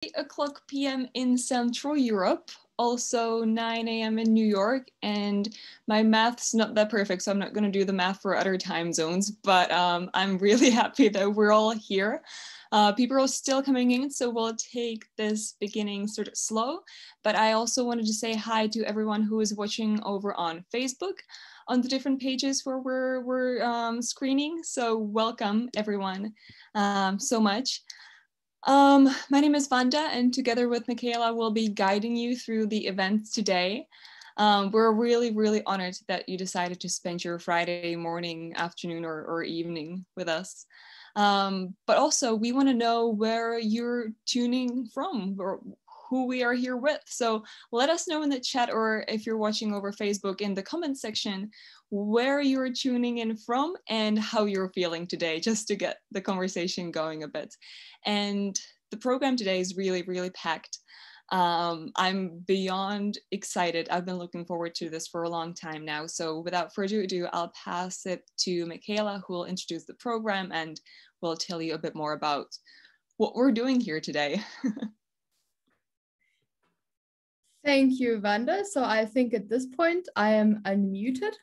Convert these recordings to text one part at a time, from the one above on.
8 o'clock p.m. in Central Europe, also 9 a.m. in New York, and my math's not that perfect, so I'm not going to do the math for other time zones, but I'm really happy that we're all here. People are still coming in, so we'll take this beginning sort of slow, but I also wanted to say hi to everyone who is watching over on Facebook on the different pages where we're screening, so welcome everyone so much. My name is Vanda, and together with Michaela, we'll be guiding you through the events today. We're really, really honored that you decided to spend your Friday morning, afternoon, or evening with us. But also, we want to know where you're tuning from or who we are here with. So let us know in the chat, or if you're watching over Facebook in the comment section, where you're tuning in from and how you're feeling today, just to get the conversation going a bit. And the program today is really, really packed. I'm beyond excited. I've been looking forward to this for a long time now. So without further ado, I'll pass it to Michaela, who will introduce the program and will tell you a bit more about what we're doing here today. Thank you, Vanda. So I think at this point I am unmuted.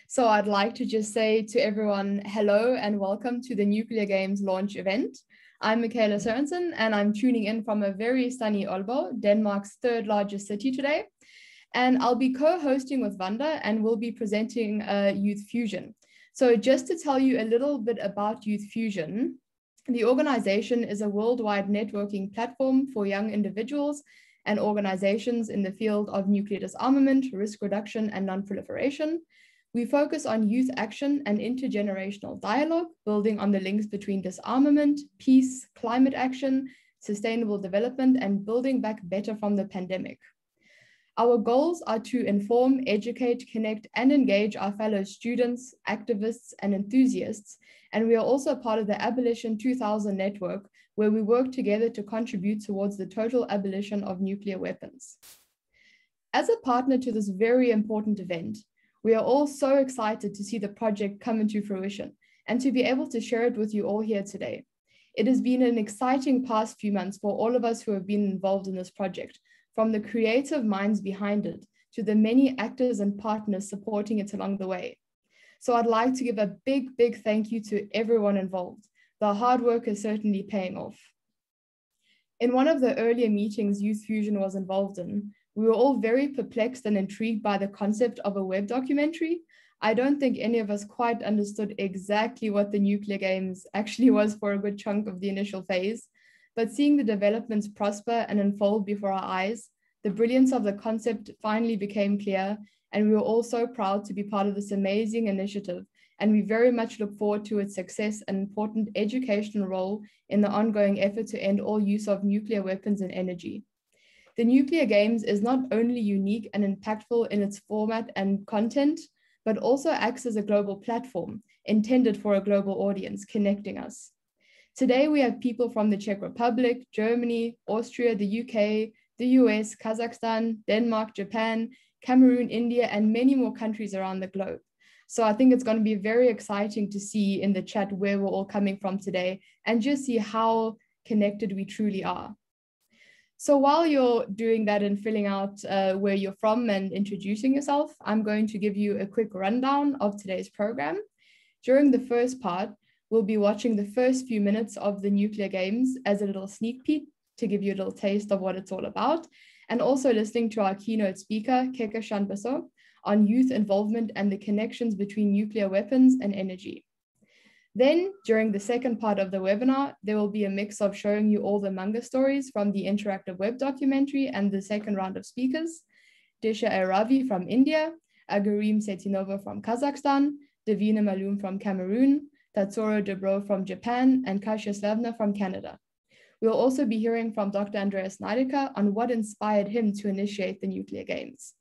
So I'd like to just say to everyone, hello and welcome to the Nuclear Games launch event. I'm Michaela Sorensen, and I'm tuning in from a very sunny Aalborg, Denmark's third largest city today. And I'll be co-hosting with Vanda, and we'll be presenting Youth Fusion. So just to tell you a little bit about Youth Fusion, the organization is a worldwide networking platform for young individuals and organizations in the field of nuclear disarmament, risk reduction, and non-proliferation. We focus on youth action and intergenerational dialogue, building on the links between disarmament, peace, climate action, sustainable development, and building back better from the pandemic. Our goals are to inform, educate, connect, and engage our fellow students, activists, and enthusiasts. And we are also part of the Abolition 2000 network, where we work together to contribute towards the total abolition of nuclear weapons. As a partner to this very important event, we are all so excited to see the project come into fruition and to be able to share it with you all here today. It has been an exciting past few months for all of us who have been involved in this project, from the creative minds behind it to the many actors and partners supporting it along the way. So I'd like to give a big, big thank you to everyone involved. The hard work is certainly paying off. In one of the earlier meetings Youth Fusion was involved in, we were all very perplexed and intrigued by the concept of a web documentary. I don't think any of us quite understood exactly what the Nuclear Games actually was for a good chunk of the initial phase, but seeing the developments prosper and unfold before our eyes, the brilliance of the concept finally became clear, and we were all so proud to be part of this amazing initiative, and we very much look forward to its success and important educational role in the ongoing effort to end all use of nuclear weapons and energy. The Nuclear Games is not only unique and impactful in its format and content, but also acts as a global platform intended for a global audience, connecting us. Today, we have people from the Czech Republic, Germany, Austria, the UK, the US, Kazakhstan, Denmark, Japan, Cameroon, India, and many more countries around the globe. So I think it's going to be very exciting to see in the chat where we're all coming from today and just see how connected we truly are. So while you're doing that and filling out where you're from and introducing yourself, I'm going to give you a quick rundown of today's program. During the first part, we'll be watching the first few minutes of the Nuclear Games as a little sneak peek to give you a little taste of what it's all about, and also listening to our keynote speaker, Kehkashan Basu, on youth involvement and the connections between nuclear weapons and energy. Then, during the second part of the webinar, there will be a mix of showing you all the manga stories from the interactive web documentary and the second round of speakers, Disha and Ravi from India, Aigerim Seitenova from Kazakhstan, Divina Maloum from Cameroon, Tatsuro Debroux from Japan, and Kasha Slavner from Canada. We'll also be hearing from Dr. Andreas Snyderko on what inspired him to initiate the Nuclear Games.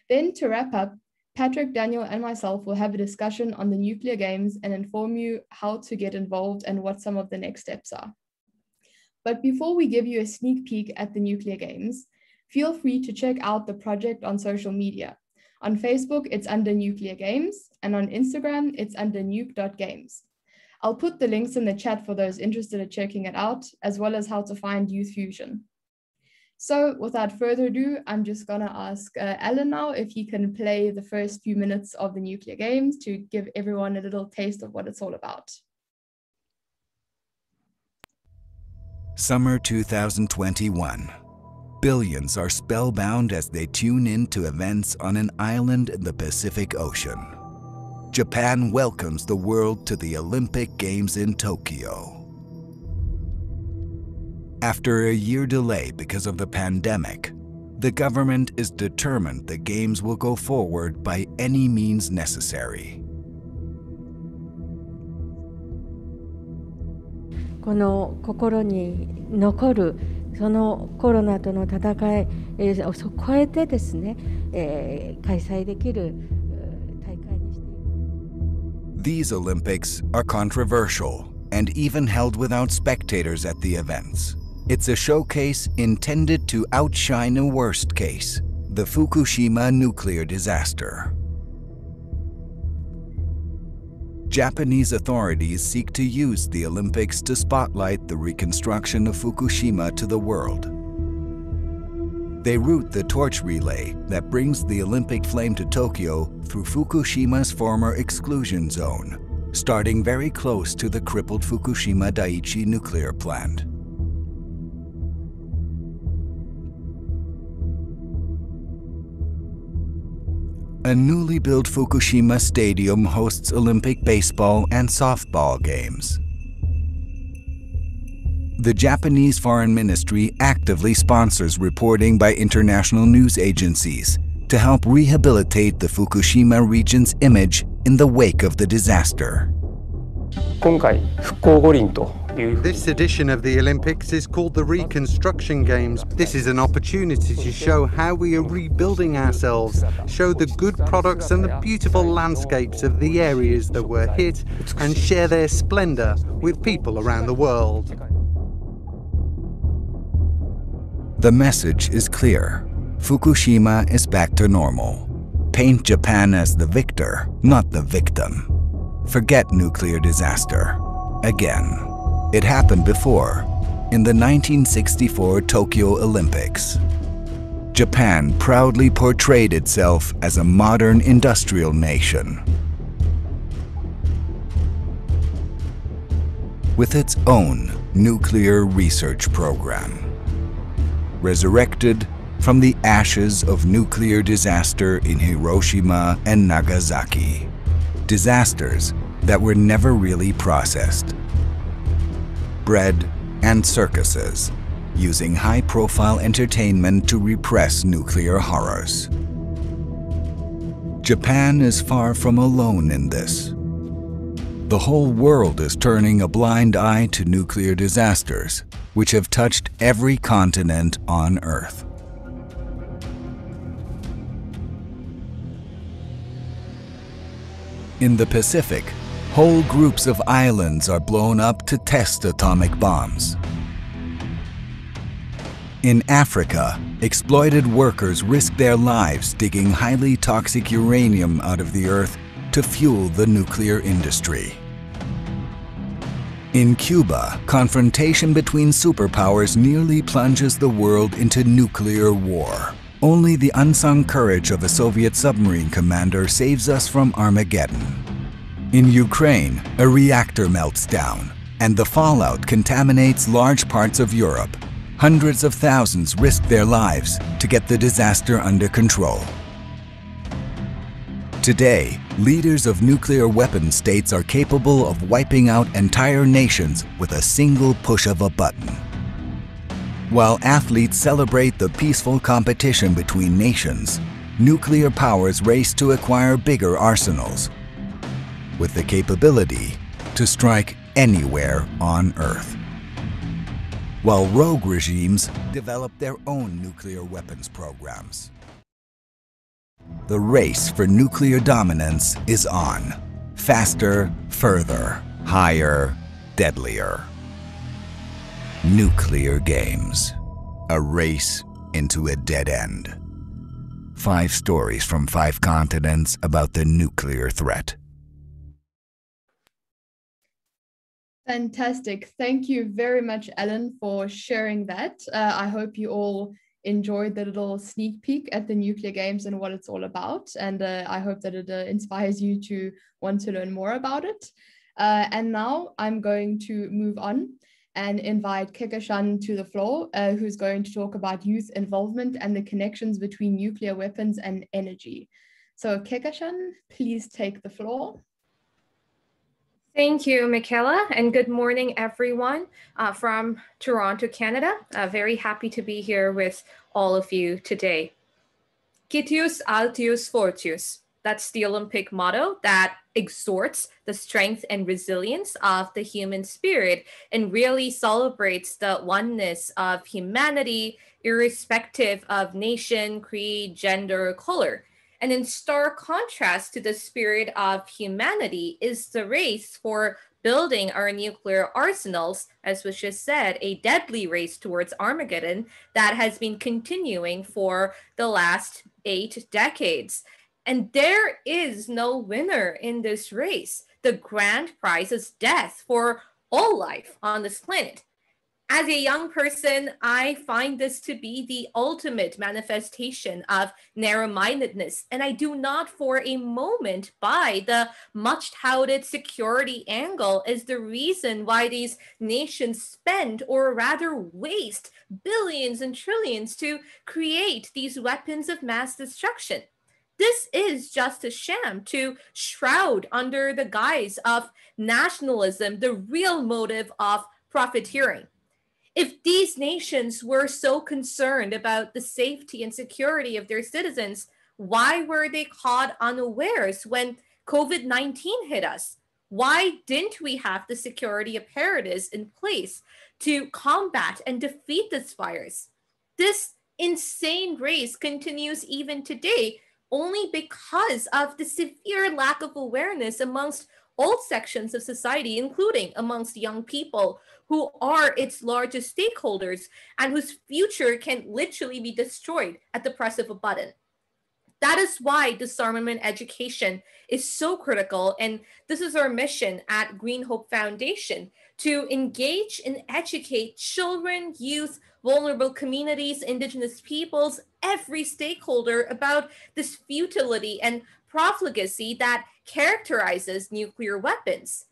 Then, to wrap up, Patrick, Daniel, and myself will have a discussion on the Nuclear Games and inform you how to get involved and what some of the next steps are. But before we give you a sneak peek at the Nuclear Games, feel free to check out the project on social media. On Facebook, it's under Nuclear Games, and on Instagram, it's under nuke.games. I'll put the links in the chat for those interested in checking it out, as well as how to find Youth Fusion. So without further ado, I'm just gonna ask Alan now if he can play the first few minutes of the Nuclear Games to give everyone a little taste of what it's all about. Summer 2021. Billions are spellbound as they tune in to events on an island in the Pacific Ocean. Japan welcomes the world to the Olympic Games in Tokyo. After a year delay because of the pandemic, the government is determined the Games will go forward by any means necessary. この心に残るそのコロナとの戦いを超えてですね、開催できる大会にしている。 These Olympics are controversial and even held without spectators at the events. It's a showcase intended to outshine a worst case, the Fukushima nuclear disaster. Japanese authorities seek to use the Olympics to spotlight the reconstruction of Fukushima to the world. They route the torch relay that brings the Olympic flame to Tokyo through Fukushima's former exclusion zone, starting very close to the crippled Fukushima Daiichi nuclear plant. A newly built Fukushima stadium hosts Olympic baseball and softball games. The Japanese Foreign Ministry actively sponsors reporting by international news agencies to help rehabilitate the Fukushima region's image in the wake of the disaster. 今回復興五輪という This edition of the Olympics is called the Reconstruction Games. This is an opportunity to show how we are rebuilding ourselves, show the good products and the beautiful landscapes of the areas that were hit, and share their splendor with people around the world. The message is clear. Fukushima is back to normal. Paint Japan as the victor, not the victim. Forget nuclear disaster. Again. It happened before, in the 1964 Tokyo Olympics. Japan proudly portrayed itself as a modern industrial nation. With its own nuclear research program. Resurrected from the ashes of nuclear disaster in Hiroshima and Nagasaki. Disasters that were never really processed. Bread and circuses, using high-profile entertainment to repress nuclear horrors. Japan is far from alone in this. The whole world is turning a blind eye to nuclear disasters, which have touched every continent on Earth. In the Pacific, whole groups of islands are blown up to test atomic bombs. In Africa, exploited workers risk their lives digging highly toxic uranium out of the earth to fuel the nuclear industry. In Cuba, confrontation between superpowers nearly plunges the world into nuclear war. Only the unsung courage of a Soviet submarine commander saves us from Armageddon. In Ukraine, a reactor melts down, and the fallout contaminates large parts of Europe. Hundreds of thousands risk their lives to get the disaster under control. Today, leaders of nuclear weapon states are capable of wiping out entire nations with a single push of a button. While athletes celebrate the peaceful competition between nations, nuclear powers race to acquire bigger arsenals, with the capability to strike anywhere on Earth. While rogue regimes develop their own nuclear weapons programs. The race for nuclear dominance is on. Faster, further, higher, deadlier. Nuclear games. A race into a dead end. 5 stories from 5 continents about the nuclear threat. Fantastic. Thank you very much, Alan, for sharing that. I hope you all enjoyed the little sneak peek at the nuclear games and what it's all about. And I hope that it inspires you to want to learn more about it. And now I'm going to move on and invite Kehkashan to the floor, who's going to talk about youth involvement and the connections between nuclear weapons and energy. So Kehkashan, please take the floor. Thank you, Michaela, and good morning, everyone from Toronto, Canada. Very happy to be here with all of you today. Citius Altius Fortius. That's the Olympic motto that exhorts the strength and resilience of the human spirit and really celebrates the oneness of humanity, irrespective of nation, creed, gender, color. And in stark contrast to the spirit of humanity is the race for building our nuclear arsenals, as was just said, a deadly race towards Armageddon that has been continuing for the last 8 decades. And there is no winner in this race. The grand prize is death for all life on this planet. As a young person, I find this to be the ultimate manifestation of narrow-mindedness, and I do not for a moment buy the much-touted security angle as the reason why these nations spend, or rather waste, billions and trillions to create these weapons of mass destruction. This is just a sham to shroud under the guise of nationalism the real motive of profiteering. If these nations were so concerned about the safety and security of their citizens, why were they caught unawares when COVID-19 hit us? Why didn't we have the security apparatus in place to combat and defeat this virus? This insane race continues even today only because of the severe lack of awareness amongst all sections of society, including amongst young people who are its largest stakeholders and whose future can literally be destroyed at the press of a button. That is why disarmament education is so critical, and this is our mission at Green Hope Foundation, to engage and educate children, youth, vulnerable communities, indigenous peoples, every stakeholder about this futility and profligacy that characterizes nuclear weapons.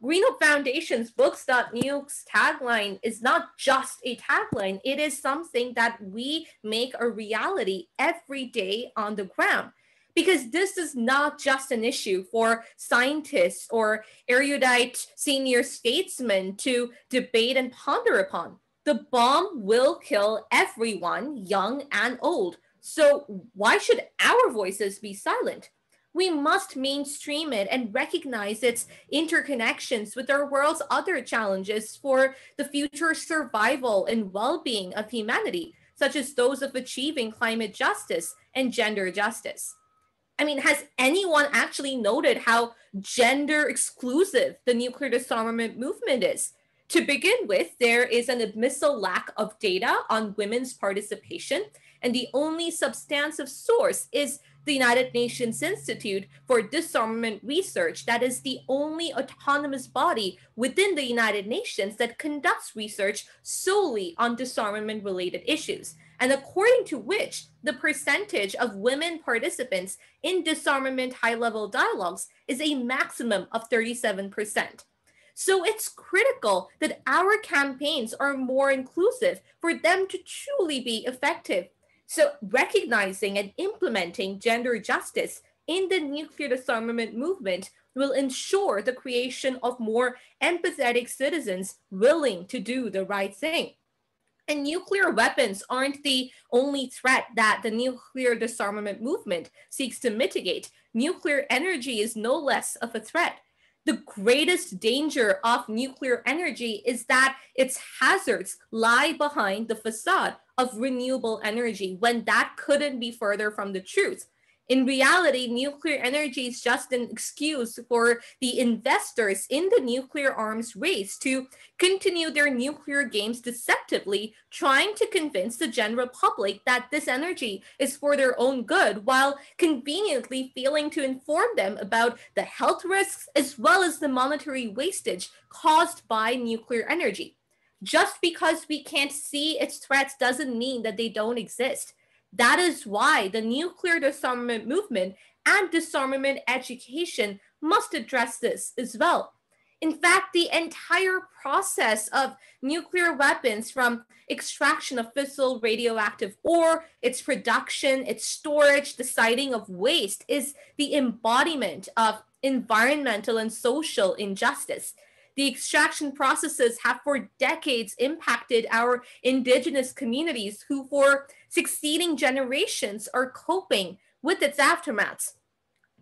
Green Hope Foundation's Books.Nukes tagline is not just a tagline, it is something that we make a reality every day on the ground. Because this is not just an issue for scientists or erudite senior statesmen to debate and ponder upon. The bomb will kill everyone, young and old. So why should our voices be silent? We must mainstream it and recognize its interconnections with our world's other challenges for the future survival and well-being of humanity, such as those of achieving climate justice and gender justice. I mean, has anyone actually noted how gender exclusive the nuclear disarmament movement is? To begin with, there is an abyssal lack of data on women's participation, and the only substantive source is the United Nations Institute for Disarmament Research, that is the only autonomous body within the United Nations that conducts research solely on disarmament-related issues, and according to which the percentage of women participants in disarmament high-level dialogues is a maximum of 37%. So it's critical that our campaigns are more inclusive for them to truly be effective. So recognizing and implementing gender justice in the nuclear disarmament movement will ensure the creation of more empathetic citizens willing to do the right thing. And nuclear weapons aren't the only threat that the nuclear disarmament movement seeks to mitigate. Nuclear energy is no less of a threat. The greatest danger of nuclear energy is that its hazards lie behind the facade of renewable energy, when that couldn't be further from the truth. In reality, nuclear energy is just an excuse for the investors in the nuclear arms race to continue their nuclear games deceptively, trying to convince the general public that this energy is for their own good, while conveniently failing to inform them about the health risks as well as the monetary wastage caused by nuclear energy. Just because we can't see its threats doesn't mean that they don't exist. That is why the nuclear disarmament movement and disarmament education must address this as well. In fact, the entire process of nuclear weapons, from extraction of fissile radioactive ore, its production, its storage, the siting of waste, is the embodiment of environmental and social injustice. The extraction processes have for decades impacted our indigenous communities who for succeeding generations are coping with its aftermaths.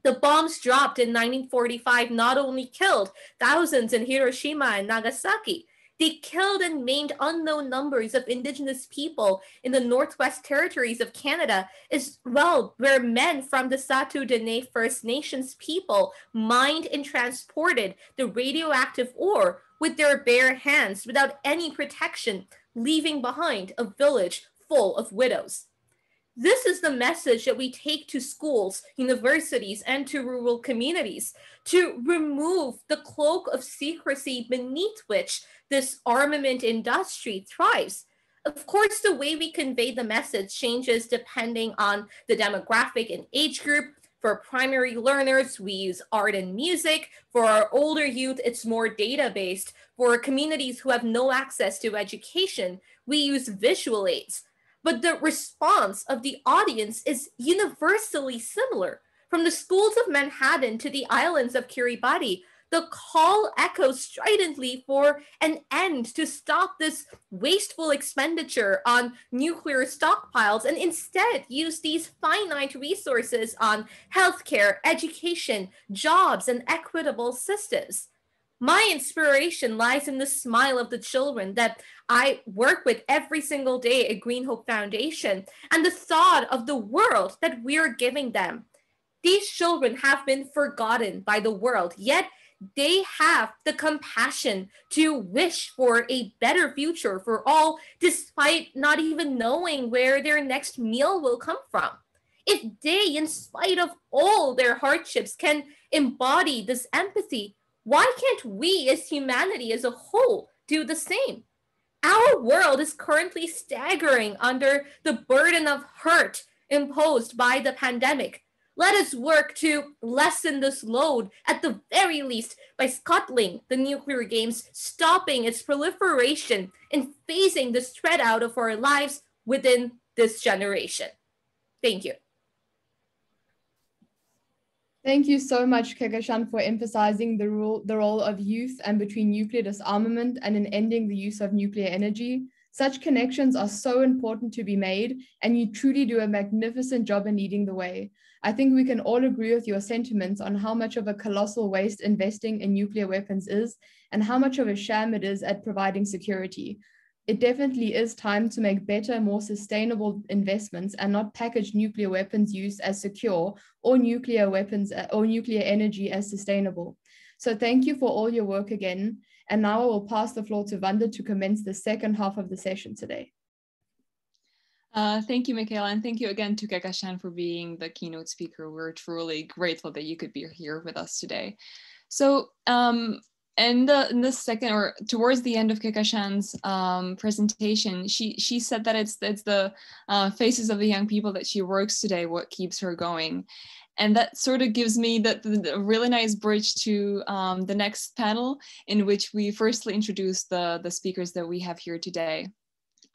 The bombs dropped in 1945 not only killed thousands in Hiroshima and Nagasaki, they killed and maimed unknown numbers of indigenous people in the Northwest Territories of Canada, as well, where men from the Sault Dene First Nations people mined and transported the radioactive ore with their bare hands without any protection, leaving behind a village full of widows. This is the message that we take to schools, universities, and to rural communities, to remove the cloak of secrecy beneath which this armament industry thrives. Of course, the way we convey the message changes depending on the demographic and age group. For primary learners, we use art and music. For our older youth, it's more data-based. For communities who have no access to education, we use visual aids. But the response of the audience is universally similar. From the schools of Manhattan to the islands of Kiribati, the call echoes stridently for an end to stop this wasteful expenditure on nuclear stockpiles and instead use these finite resources on healthcare, education, jobs, and equitable systems. My inspiration lies in the smile of the children that I work with every single day at Green Hope Foundation and the thought of the world that we are giving them. These children have been forgotten by the world, yet they have the compassion to wish for a better future for all, despite not even knowing where their next meal will come from. If they, in spite of all their hardships, can embody this empathy, why can't we as humanity as a whole do the same? Our world is currently staggering under the burden of hurt imposed by the pandemic. Let us work to lessen this load, at the very least, by scuttling the nuclear games, stopping its proliferation, and phasing this threat out of our lives within this generation. Thank you. Thank you so much, Kehkashan, for emphasizing the role of youth and between nuclear disarmament and in ending the use of nuclear energy. Such connections are so important to be made, and you truly do a magnificent job in leading the way. I think we can all agree with your sentiments on how much of a colossal waste investing in nuclear weapons is and how much of a sham it is at providing security. It definitely is time to make better, more sustainable investments and not package nuclear weapons use as secure or nuclear weapons or nuclear energy as sustainable. So thank you for all your work again. And now I will pass the floor to Vanda to commence the second half of the session today. Thank you, Michaela, and thank you again to Kehkashan for being the keynote speaker. We're truly grateful that you could be here with us today. So in the second, or towards the end of Kehkashan's presentation, she said that it's the faces of the young people that she works today what keeps her going. And that sort of gives me the really nice bridge to the next panel, in which we firstly introduce the speakers that we have here today.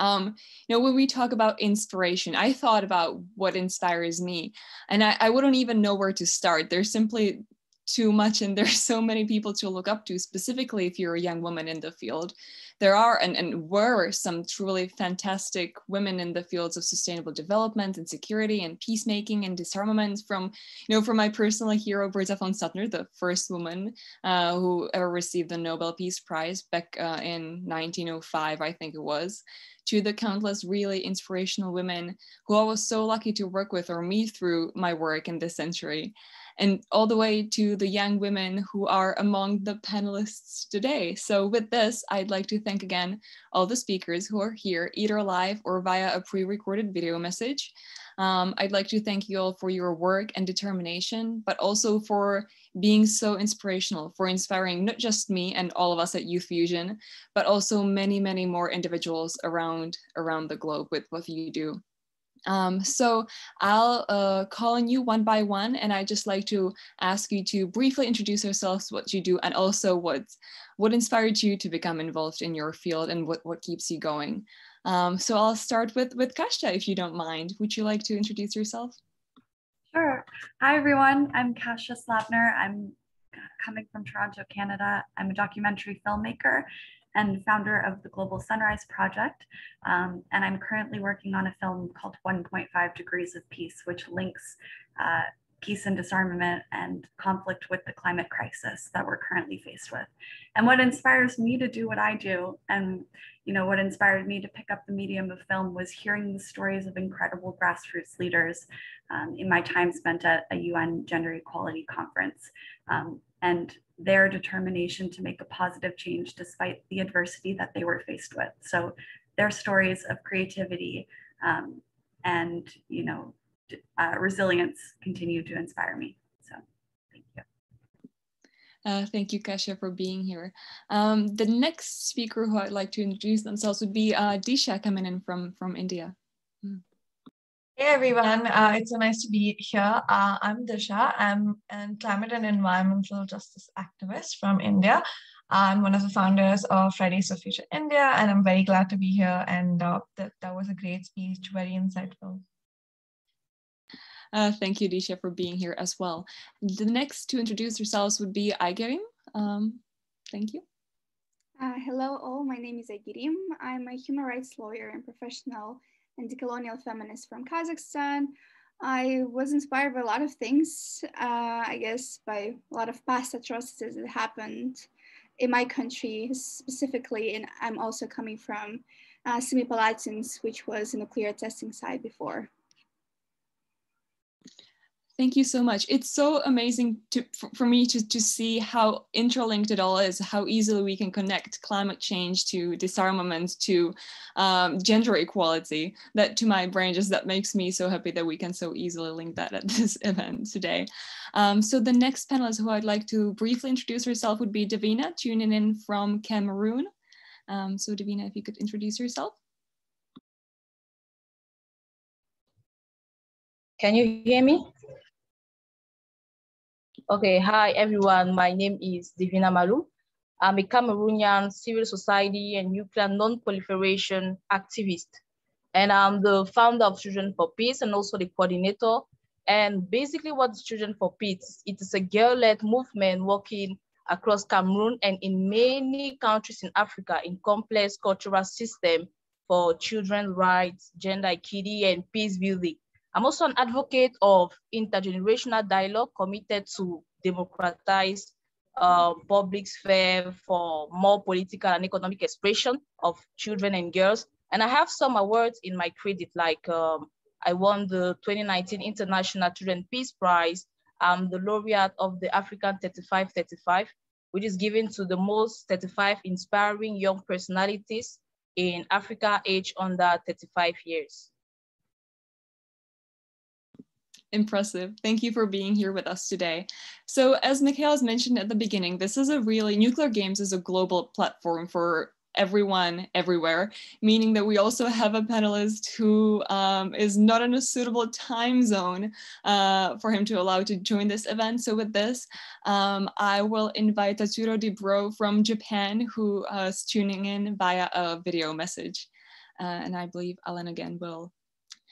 You know, when we talk about inspiration, I thought about what inspires me, and I wouldn't even know where to start. There's simply too much, and there's so many people to look up to, specifically if you're a young woman in the field. There are and were some truly fantastic women in the fields of sustainable development and security and peacemaking and disarmament, from my personal hero, Berta von Suttner, the first woman who ever received the Nobel Peace Prize back in 1905, I think it was, to the countless really inspirational women who I was so lucky to work with or meet through my work in this century. and all the way to the young women who are among the panelists today. So with this, I'd like to thank again all the speakers who are here, either live or via a pre-recorded video message. I'd like to thank you all for your work and determination, but also for being so inspirational, for inspiring not just me and all of us at Youth Fusion, but also many, many more individuals around the globe with what you do. So I'll call on you one by one, and I'd just like to ask you to briefly introduce yourselves, what you do, and also what inspired you to become involved in your field and what keeps you going. So I'll start with Kasha, if you don't mind. Would you like to introduce yourself? Sure. Hi, everyone. I'm Kasha Slavner. I'm coming from Toronto, Canada. I'm a documentary filmmaker and founder of the Global Sunrise Project. And I'm currently working on a film called 1.5 Degrees of Peace, which links peace and disarmament and conflict with the climate crisis that we're currently faced with. And what inspires me to do what I do, and what inspired me to pick up the medium of film, was hearing the stories of incredible grassroots leaders in my time spent at a UN Gender Equality Conference, and their determination to make a positive change despite the adversity that they were faced with. So their stories of creativity and resilience continue to inspire me. So thank you. Thank you, Kasha, for being here. The next speaker who I'd like to introduce themselves would be Disha, coming in from India. Hey everyone, it's so nice to be here. I'm Disha. I'm a climate and environmental justice activist from India. I'm one of the founders of Fridays for Future India, and I'm very glad to be here. And that was a great speech, very insightful. Thank you, Disha, for being here as well. The next to introduce yourselves would be Aigerim. Thank you. Hello all, my name is Aigerim. I'm a human rights lawyer and professional anti-colonial feminist from Kazakhstan. I was inspired by a lot of things, I guess by a lot of past atrocities that happened in my country specifically, and I'm also coming from Semipalatinsk, which was a nuclear testing site before. Thank you so much. It's so amazing for me to see how interlinked it all is, how easily we can connect climate change to disarmament, to gender equality. That to my brain, that makes me so happy that we can so easily link that at this event today. So the next panelist who I'd like to briefly introduce herself would be Divina, tuning in from Cameroon. So Divina, if you could introduce yourself. Can you hear me? Okay, hi everyone. My name is Divina Maloum. I'm a Cameroonian civil society and nuclear non-proliferation activist. And I'm the founder of Children for Peace and also the coordinator. And basically what's Children for Peace? It is a girl-led movement working across Cameroon and in many countries in Africa in complex cultural system for children's rights, gender equity, and peace building. I'm also an advocate of intergenerational dialogue committed to democratize public sphere for more political and economic expression of children and girls. And I have some awards in my credit, like I won the 2019 International Children Peace Prize. I'm the laureate of the African 35-35, which is given to the most 35 inspiring young personalities in Africa aged under 35 years. Impressive. Thank you for being here with us today. So as Michaela mentioned at the beginning, this is Nuclear Games is a global platform for everyone, everywhere, meaning that we also have a panelist who is not in a suitable time zone for him to allow to join this event. So with this, I will invite Tatsuro Debroux from Japan, who is tuning in via a video message. And I believe Alan again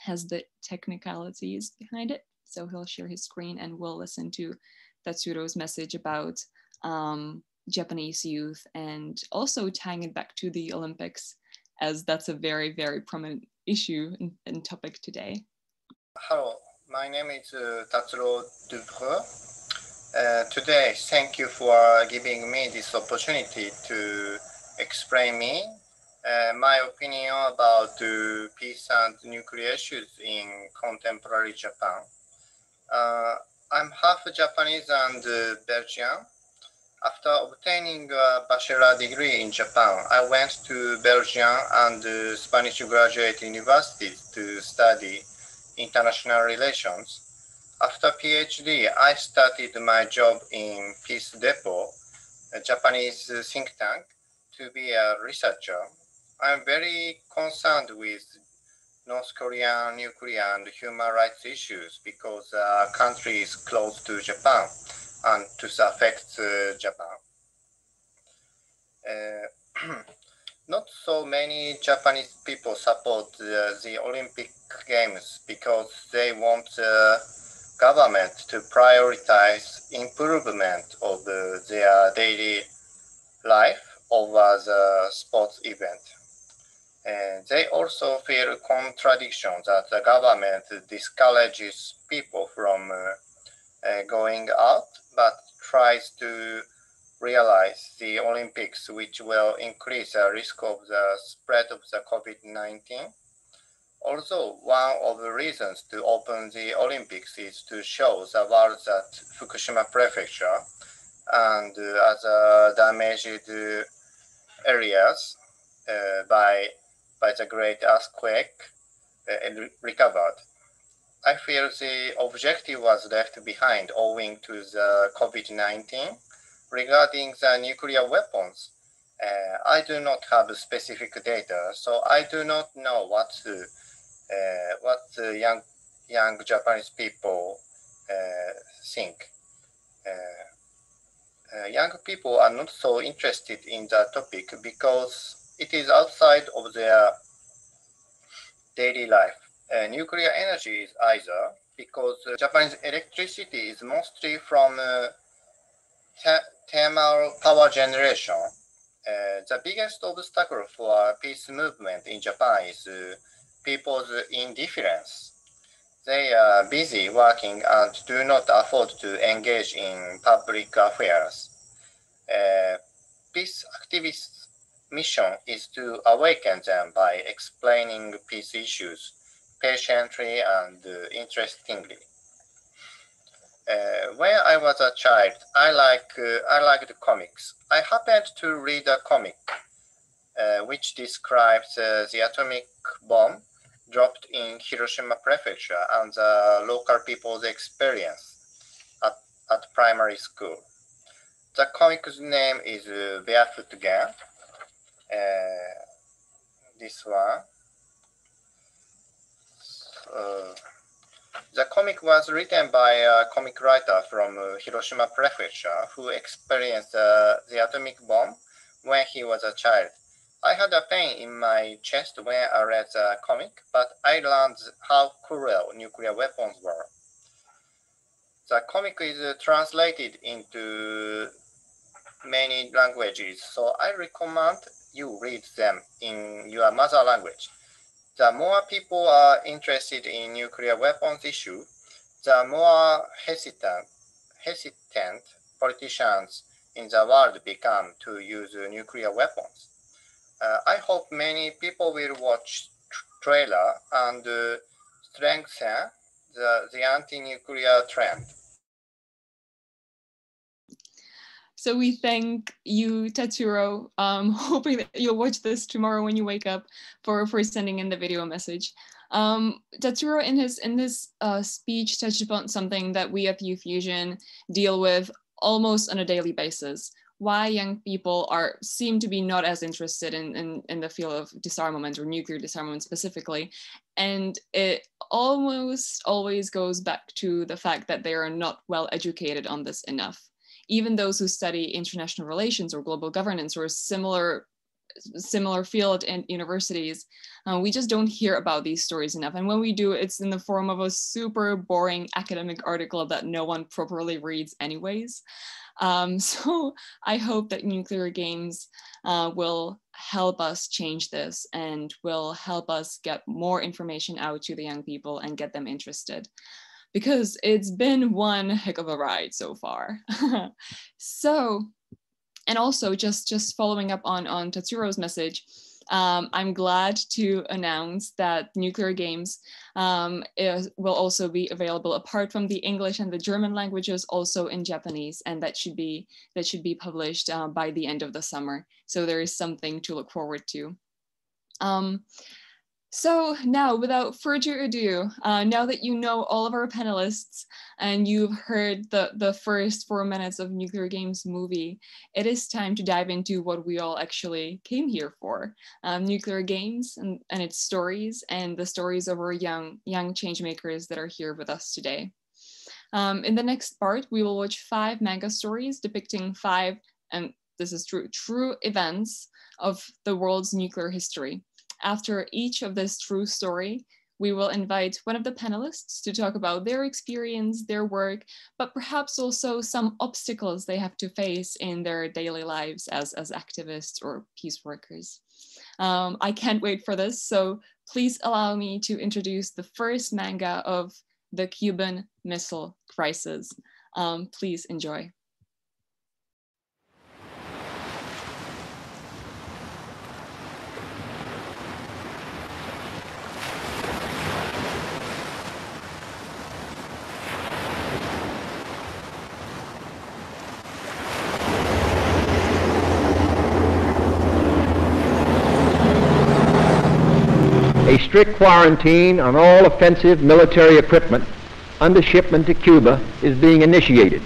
has the technicalities behind it. So he'll share his screen and we'll listen to Tatsuro's message about Japanese youth and also tying it back to the Olympics, as that's a very, very prominent issue and topic today. Hello, my name is Tatsuro Debroux. Today, thank you for giving me this opportunity to explain my opinion about peace and nuclear issues in contemporary Japan. I'm half Japanese and Belgian. After obtaining a bachelor degree in Japan, I went to Belgium and Spanish graduate universities to study international relations. After PhD, I started my job in Peace Depot, a Japanese think tank, to be a researcher. I'm very concerned with North Korean nuclear and human rights issues because the country is close to Japan and this affects Japan. Not so many Japanese people support the Olympic Games because they want the government to prioritize improvement of their daily life over the sports event. And they also feel contradiction that the government discourages people from going out, but tries to realize the Olympics, which will increase the risk of the spread of the COVID-19. Also, one of the reasons to open the Olympics is to show the world that Fukushima Prefecture and other damaged areas by the great earthquake recovered. I feel the objective was left behind owing to the COVID-19. Regarding the nuclear weapons, I do not have specific data, so I do not know what the young Japanese people think. Young people are not so interested in the topic because it is outside of their daily life. Nuclear energy is either because Japanese electricity is mostly from thermal power generation. The biggest obstacle for peace movement in Japan is people's indifference. They are busy working and do not afford to engage in public affairs. Peace activists' mission is to awaken them by explaining peace issues patiently and interestingly. When I was a child, I liked comics. I happened to read a comic which describes the atomic bomb dropped in Hiroshima Prefecture and the local people's experience at primary school. The comic's name is Barefoot Girl. This one. The comic was written by a comic writer from Hiroshima Prefecture who experienced the atomic bomb when he was a child. I had a pain in my chest when I read the comic, but I learned how cruel nuclear weapons were. The comic is translated into many languages, so I recommend you read them in your mother language. The more people are interested in nuclear weapons issue, the more hesitant politicians in the world become to use nuclear weapons. I hope many people will watch trailer and strengthen the anti-nuclear trend. So we thank you, Tatsuro, hoping that you'll watch this tomorrow when you wake up, for sending in the video message. Tatsuro in his speech touched upon something that we at Youth Fusion deal with almost on a daily basis. Why young people seem to be not as interested in the field of disarmament or nuclear disarmament specifically. And it almost always goes back to the fact that they are not well educated on this enough. Even those who study international relations or global governance or similar field in universities, we just don't hear about these stories enough. And when we do, it's in the form of a super boring academic article that no one properly reads anyways. So I hope that nuclear games will help us change this and will help us get more information out to the young people and get them interested, because it's been one heck of a ride so far. So, and also just following up on Tatsuro's message, I'm glad to announce that Nuclear Games will also be available apart from the English and the German languages, also in Japanese, and that should be published by the end of the summer. So there is something to look forward to. So now, without further ado, now that you know all of our panelists and you've heard the first 4 minutes of Nuclear Games movie, it is time to dive into what we all actually came here for. Nuclear Games and its stories, and the stories of our young change makers that are here with us today. In the next part, we will watch 5 manga stories depicting 5, and this is true events of the world's nuclear history. After each of this true story, we will invite one of the panelists to talk about their experience, their work, but perhaps also some obstacles they have to face in their daily lives as activists or peace workers. I can't wait for this, so please allow me to introduce the first manga of the Cuban Missile Crisis. Please enjoy. A strict quarantine on all offensive military equipment under shipment to Cuba is being initiated.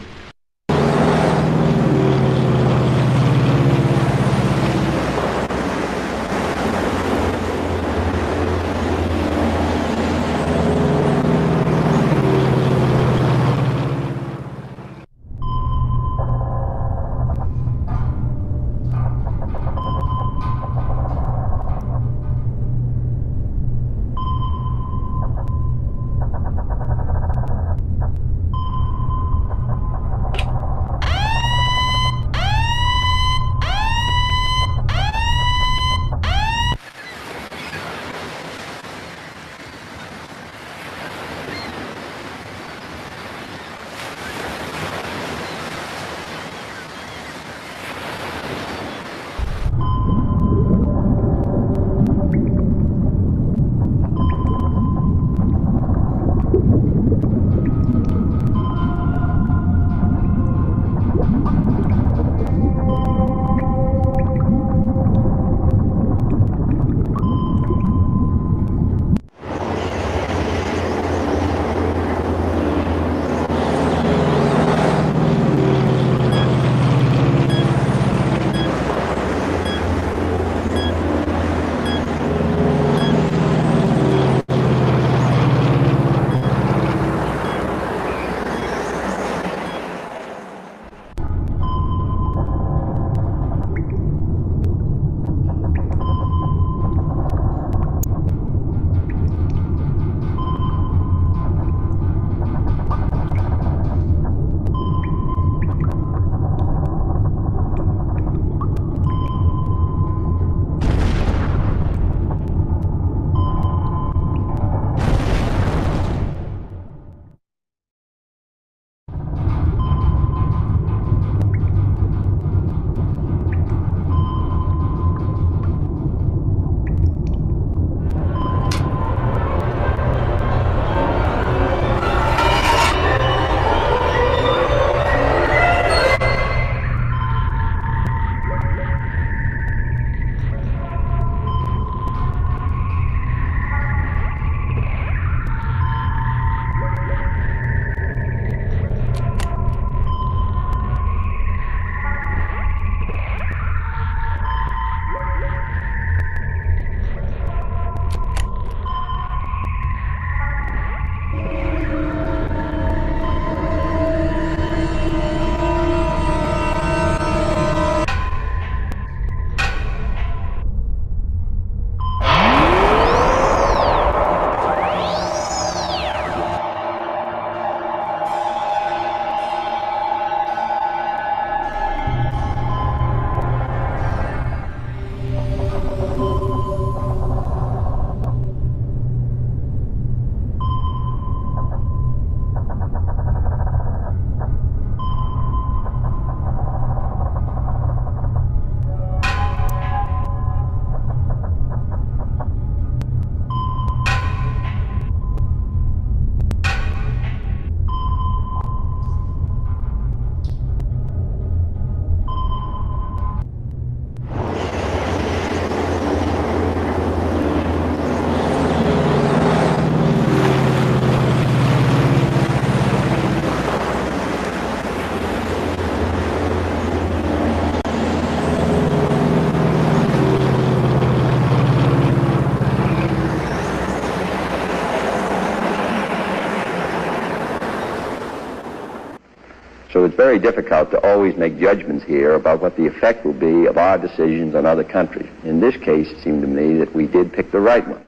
it's very difficult to always make judgments here about what the effect will be of our decisions on other countries. In this case, it seemed to me that we did pick the right one.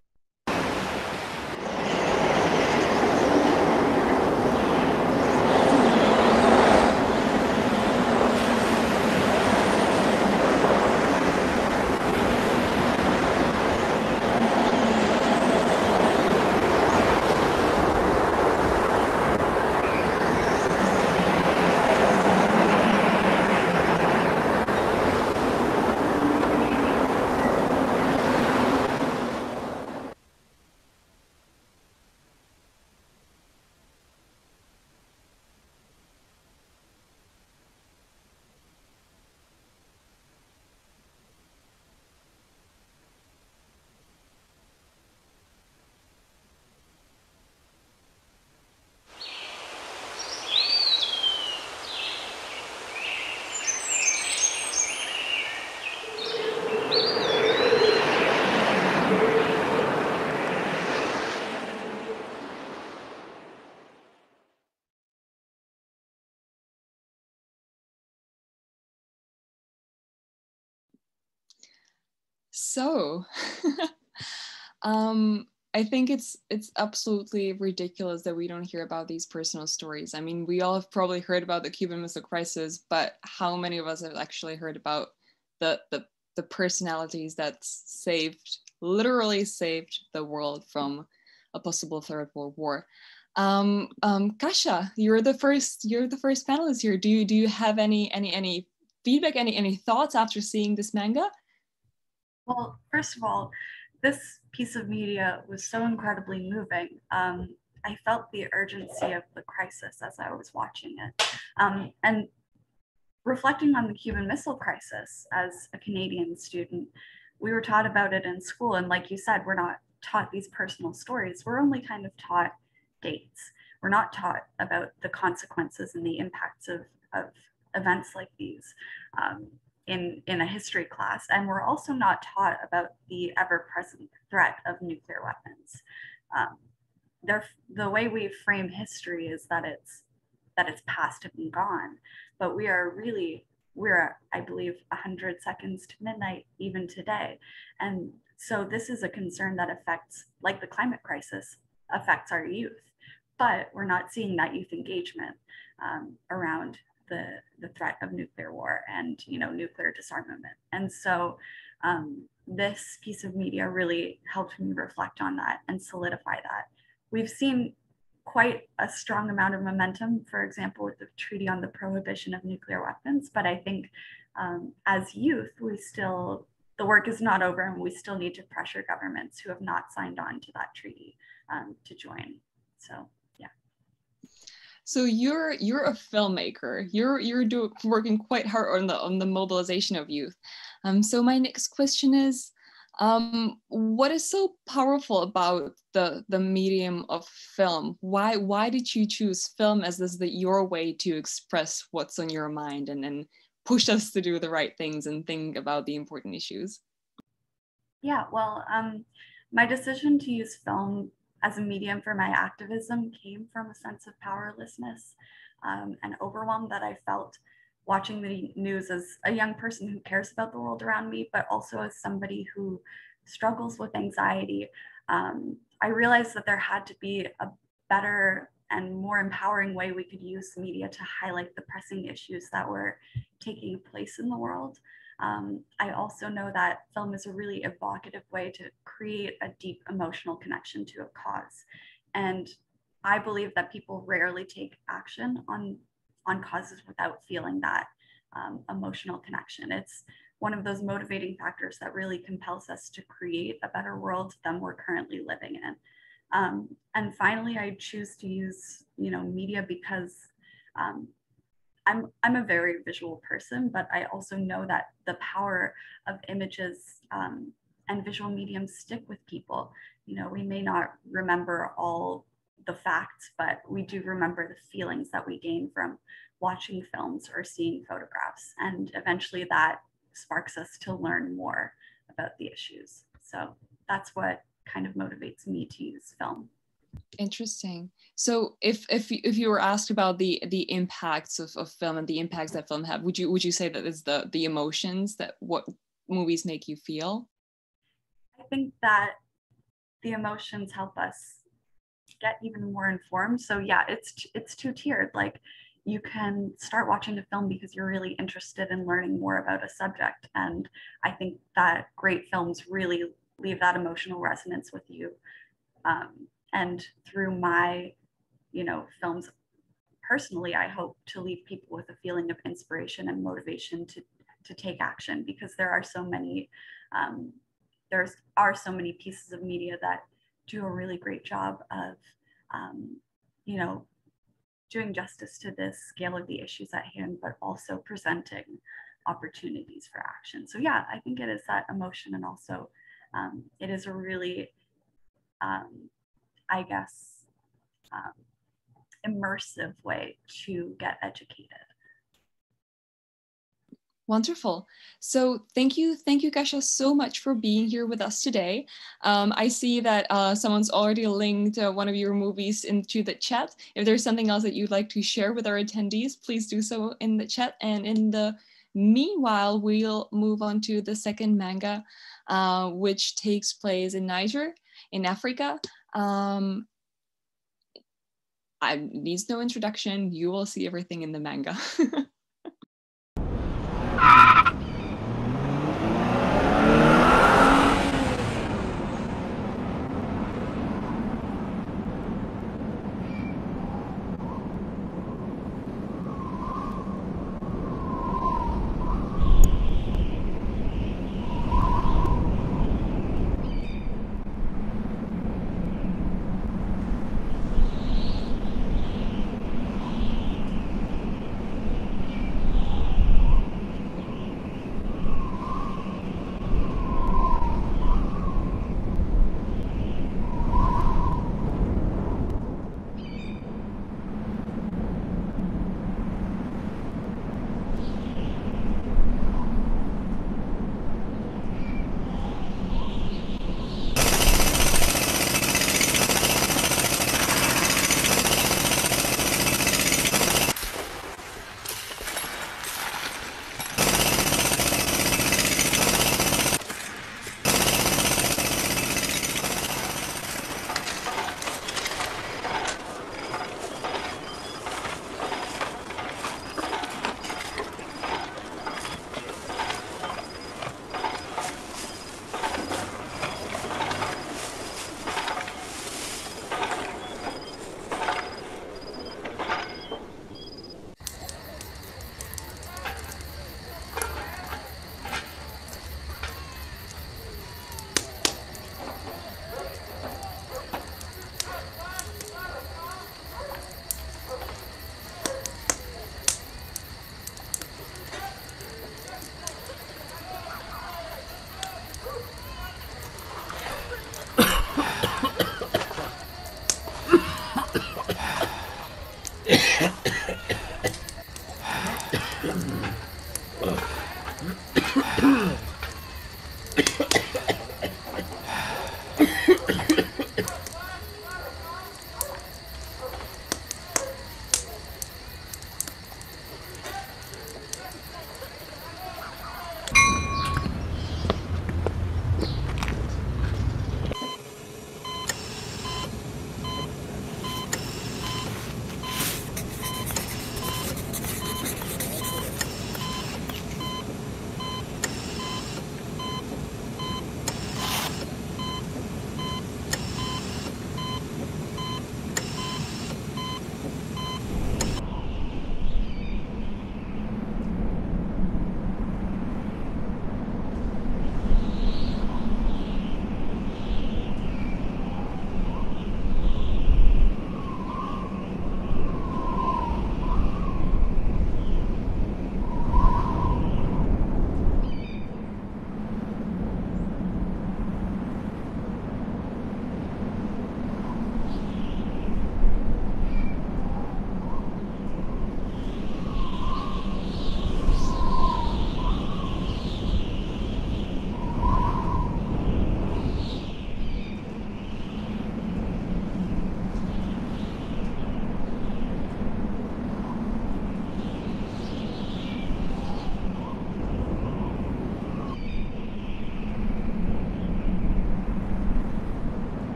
So, I think it's absolutely ridiculous that we don't hear about these personal stories. I mean, we all have probably heard about the Cuban Missile Crisis, but how many of us have actually heard about the personalities that literally saved the world from a possible third world war? Kasha, you're the first panelist here. Do you have any feedback, any thoughts after seeing this manga? Well, first of all, this piece of media was so incredibly moving. I felt the urgency of the crisis as I was watching it. And reflecting on the Cuban Missile Crisis as a Canadian student, we were taught about it in school. And like you said, we're not taught these personal stories. We're only kind of taught dates. We're not taught about the consequences and the impacts of events like these. In a history class, and we're also not taught about the ever-present threat of nuclear weapons. The way we frame history is that it's past and gone, but we're I believe 100 seconds to midnight even today, and so this is a concern that affects, like the climate crisis, affects our youth, but we're not seeing that youth engagement around the threat of nuclear war and nuclear disarmament. And so this piece of media really helped me reflect on that and solidify that. We've seen quite a strong amount of momentum, for example, with the Treaty on the Prohibition of Nuclear Weapons, but I think as youth, the work is not over, and we still need to pressure governments who have not signed on to that treaty to join. So. So you're a filmmaker. You're working quite hard on the mobilization of youth. So my next question is, what is so powerful about the medium of film? Why did you choose film as your way to express what's on your mind and push us to do the right things and think about the important issues? Yeah, well, my decision to use film as a medium for my activism came from a sense of powerlessness and overwhelm that I felt watching the news as a young person who cares about the world around me, but also as somebody who struggles with anxiety. I realized that there had to be a better and more empowering way we could use media to highlight the pressing issues that were taking place in the world. I also know that film is a really evocative way to create a deep emotional connection to a cause. And I believe that people rarely take action on causes without feeling that emotional connection. It's one of those motivating factors that really compels us to create a better world than we're currently living in. And finally, I choose to use media because I'm a very visual person, but I also know that the power of images and visual mediums stick with people. We may not remember all the facts, but we do remember the feelings that we gain from watching films or seeing photographs. And eventually that sparks us to learn more about the issues. So that's what kind of motivates me to use film. Interesting. So if you were asked about the impacts of film and the impacts that film have, would you say that it's the emotions that what movies make you feel? I think that the emotions help us get even more informed. So yeah, it's two-tiered. Like, you can start watching a film because you're really interested in learning more about a subject, and I think that great films really leave that emotional resonance with you. And through my, films personally, I hope to leave people with a feeling of inspiration and motivation to take action, because there are so many pieces of media that do a really great job of, doing justice to the scale of the issues at hand, but also presenting opportunities for action. So yeah, I think it is that emotion, and also it is a really, immersive way to get educated. Wonderful. So thank you, Kasha, so much for being here with us today. I see that someone's already linked one of your movies into the chat. If there's something else that you'd like to share with our attendees, please do so in the chat. And in the meanwhile, we'll move on to the second manga, which takes place in Niger, in Africa. Needs no introduction. You will see everything in the manga.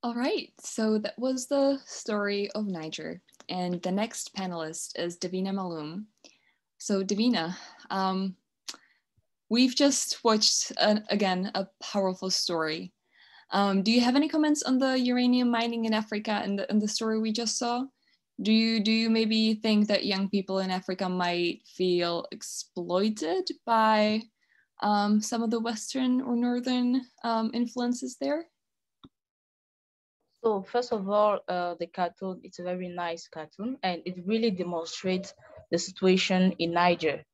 All right, so that was the story of Niger. And the next panelist is Divina Maloum. So Divina, we've just watched, again, a powerful story. Do you have any comments on the uranium mining in Africa and the story we just saw? Do you maybe think that young people in Africa might feel exploited by some of the Western or Northern influences there? So first of all, the cartoon, it's a very nice cartoon and it really demonstrates the situation in Niger.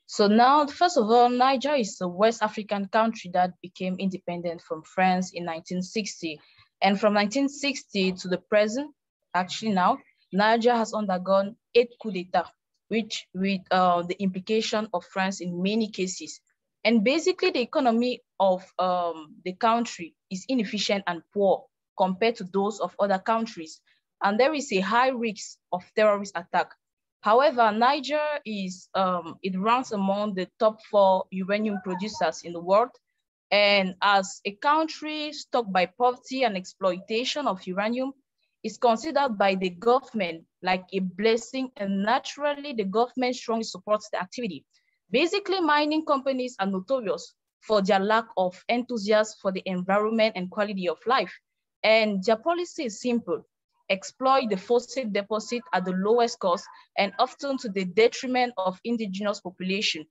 So now, first of all, Niger is a West African country that became independent from France in 1960. And from 1960 to the present, actually now, Niger has undergone 8 coups d'etat, which with the implication of France in many cases. And basically the economy of the country is inefficient and poor compared to those of other countries. And there is a high risk of terrorist attack. However, Niger is, it ranks among the top 4 uranium producers in the world. And as a country struck by poverty and exploitation of uranium, is considered by the government like a blessing, and naturally the government strongly supports the activity. Basically, mining companies are notorious for their lack of enthusiasm for the environment and quality of life. And their policy is simple: exploit the fossil deposit at the lowest cost and often to the detriment of indigenous population.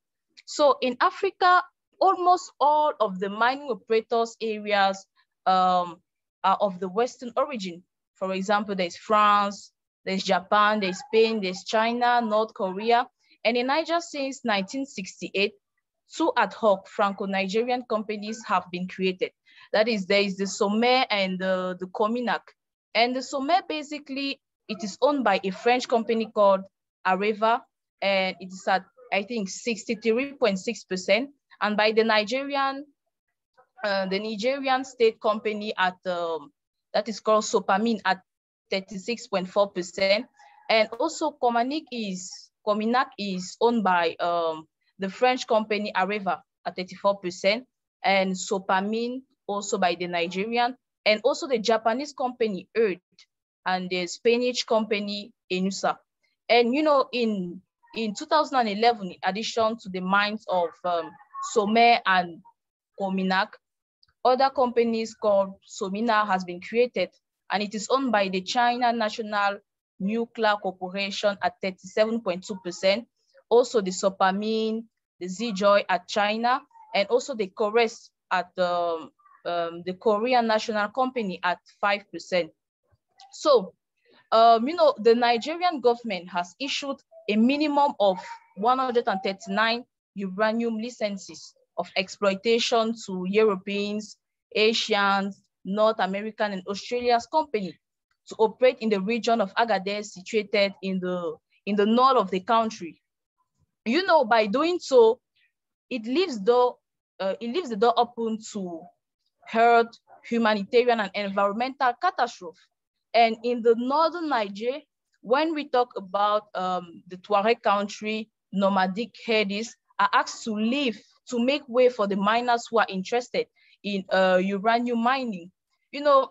So in Africa, almost all of the mining operators areas are of the Western origin. For example, there's France, there's Japan, there's Spain, there's China, North Korea. And in Niger since 1968, 2 ad hoc Franco-Nigerian companies have been created. That is, there is the Somer and the Cominac. And the Somer, basically, it is owned by a French company called Areva, and it is at, I think, 63.6%, and by the Nigerian state company at that is called Sopamine at 36.4%, and also Cominac is owned by the French company Areva at 34%, and Sopamine also by the Nigerian, and also the Japanese company Earth, and the Spanish company Enusa. And you know, in 2011, in addition to the mines of Somer and Cominac, other companies called Somina has been created, and it is owned by the China National Nuclear Corporation at 37.2%, also the Sopamine, the Zijoy at China, and also the Kores at the Korean National Company at 5%. So, you know, the Nigerian government has issued a minimum of 139 uranium licenses of exploitation to Europeans, Asians, North American, and Australia's company to operate in the region of Agadez, situated in the north of the country. You know, by doing so, it leaves the door open to health, humanitarian, and environmental catastrophe. And in the northern Niger, when we talk about the Tuareg country, nomadic herders are asked to leave to make way for the miners who are interested in uranium mining. You know,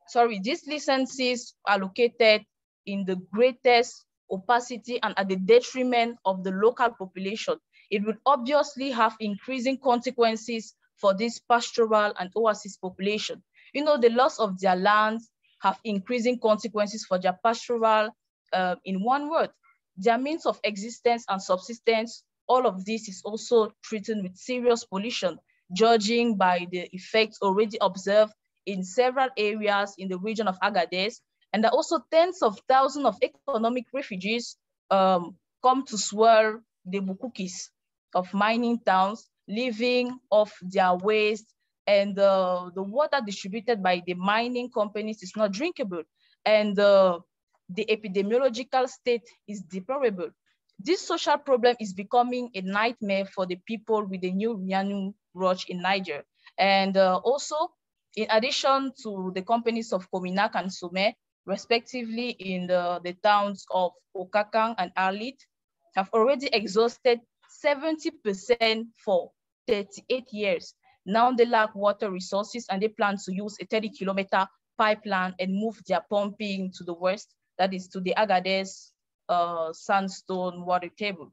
sorry, these licenses are located in the greatest opacity and at the detriment of the local population. It would obviously have increasing consequences for this pastoral and oasis population. You know, the loss of their lands have increasing consequences for their pastoral, in one word, their means of existence and subsistence. All of this is also threatened with serious pollution, judging by the effects already observed in several areas in the region of Agadez. And there are also tens of thousands of economic refugees come to swell the bukukis of mining towns, living off their waste, and the water distributed by the mining companies is not drinkable, and the epidemiological state is deplorable. This social problem is becoming a nightmare for the people with the new uranium rush in Niger. And also, in addition to the companies of Cominac and Somer, respectively in the towns of Kehkashan and Arlit, have already exhausted 70% for 38 years. Now they lack water resources and they plan to use a 30-kilometer pipeline and move their pumping to the west, that is to the Agadez sandstone water table.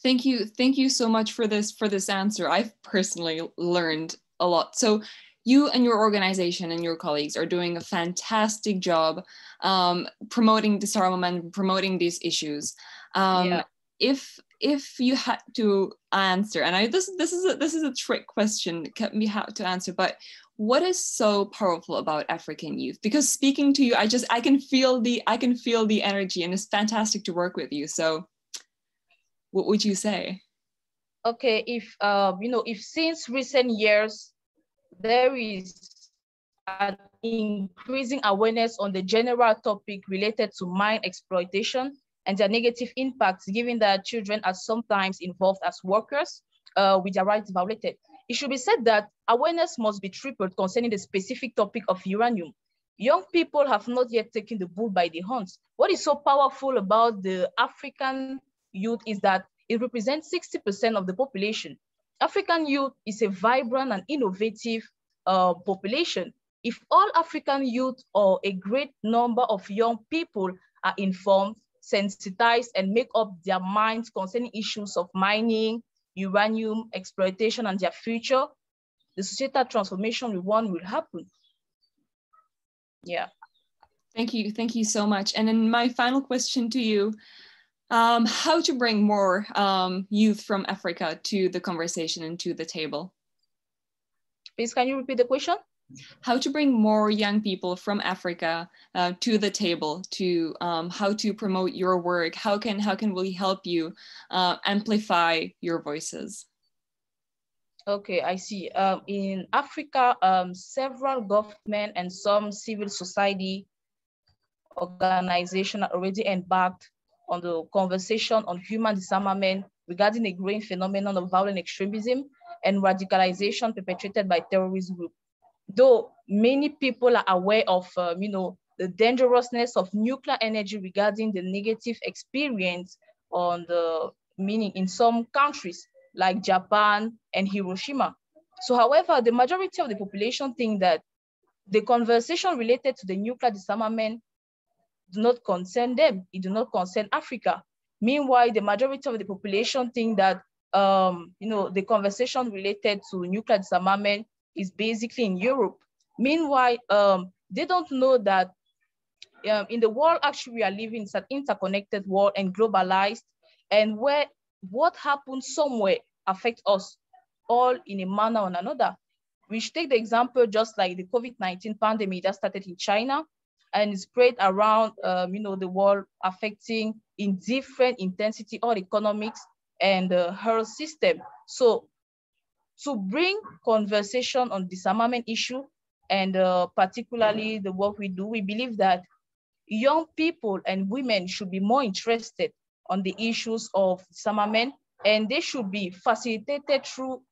Thank you so much for this answer. I've personally learned a lot. So you and your organization and your colleagues are doing a fantastic job promoting disarmament, promoting these issues. If you had to answer, and this is a trick question, we have to answer, but what is so powerful about African youth? Because speaking to you, I can feel the energy, and it's fantastic to work with you. So what would you say? Okay, if since recent years there is an increasing awareness on the general topic related to mine exploitation and their negative impacts, given that children are sometimes involved as workers with their rights violated. It should be said that awareness must be tripled concerning the specific topic of uranium. Young people have not yet taken the bull by the horns. What is so powerful about the African youth is that it represents 60% of the population. African youth is a vibrant and innovative population. If all African youth or a great number of young people are informed, sensitized, and make up their minds concerning issues of mining, uranium exploitation, and their future, the societal transformation we want will happen. Yeah. Thank you so much. And then my final question to you, how to bring more youth from Africa to the conversation and to the table? Please, can you repeat the question? How to bring more young people from Africa to the table, to how to promote your work? How can we help you amplify your voices? Okay, I see. In Africa, several government and some civil society organizations are already embarked on the conversation on human disarmament regarding the growing phenomenon of violent extremism and radicalization perpetrated by terrorist groups. Though many people are aware of, the dangerousness of nuclear energy regarding the negative experience on the meaning in some countries like Japan and Hiroshima. So, however, the majority of the population think that the conversation related to the nuclear disarmament do not concern them. It do not concern Africa. Meanwhile, the majority of the population think that the conversation related to nuclear disarmament is basically in Europe. Meanwhile, they don't know that in the world actually we are living in an interconnected world and globalized, and where what happens somewhere affects us all in a manner or another. We should take the example just like the COVID-19 pandemic that started in China and spread around the world, affecting in different intensity all economics and the health system. So to bring conversation on disarmament issue and particularly the work we do, we believe that young people and women should be more interested on the issues of disarmament, and they should be facilitated through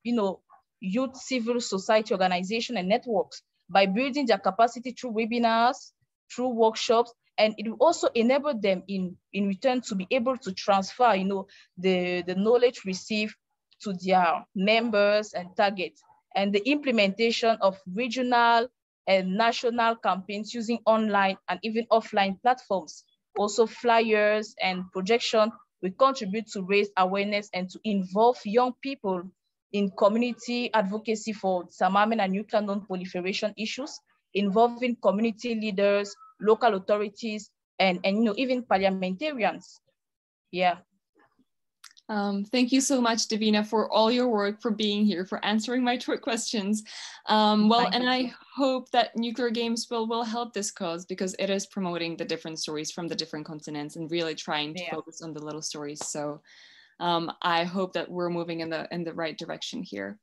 youth civil society organization and networks by building their capacity through webinars, through workshops, and it will also enable them in return to be able to transfer the knowledge received to their members and targets, and the implementation of regional and national campaigns using online and even offline platforms. Also flyers and projection will contribute to raise awareness and to involve young people in community advocacy for disarmament and nuclear non-proliferation issues, involving community leaders, local authorities, and even parliamentarians. Yeah. Thank you so much, Divina, for all your work, for being here, for answering my questions. I hope that Nuclear Games will help this cause, because it is promoting the different stories from the different continents and really trying to focus on the little stories. So I hope that we're moving in the right direction here.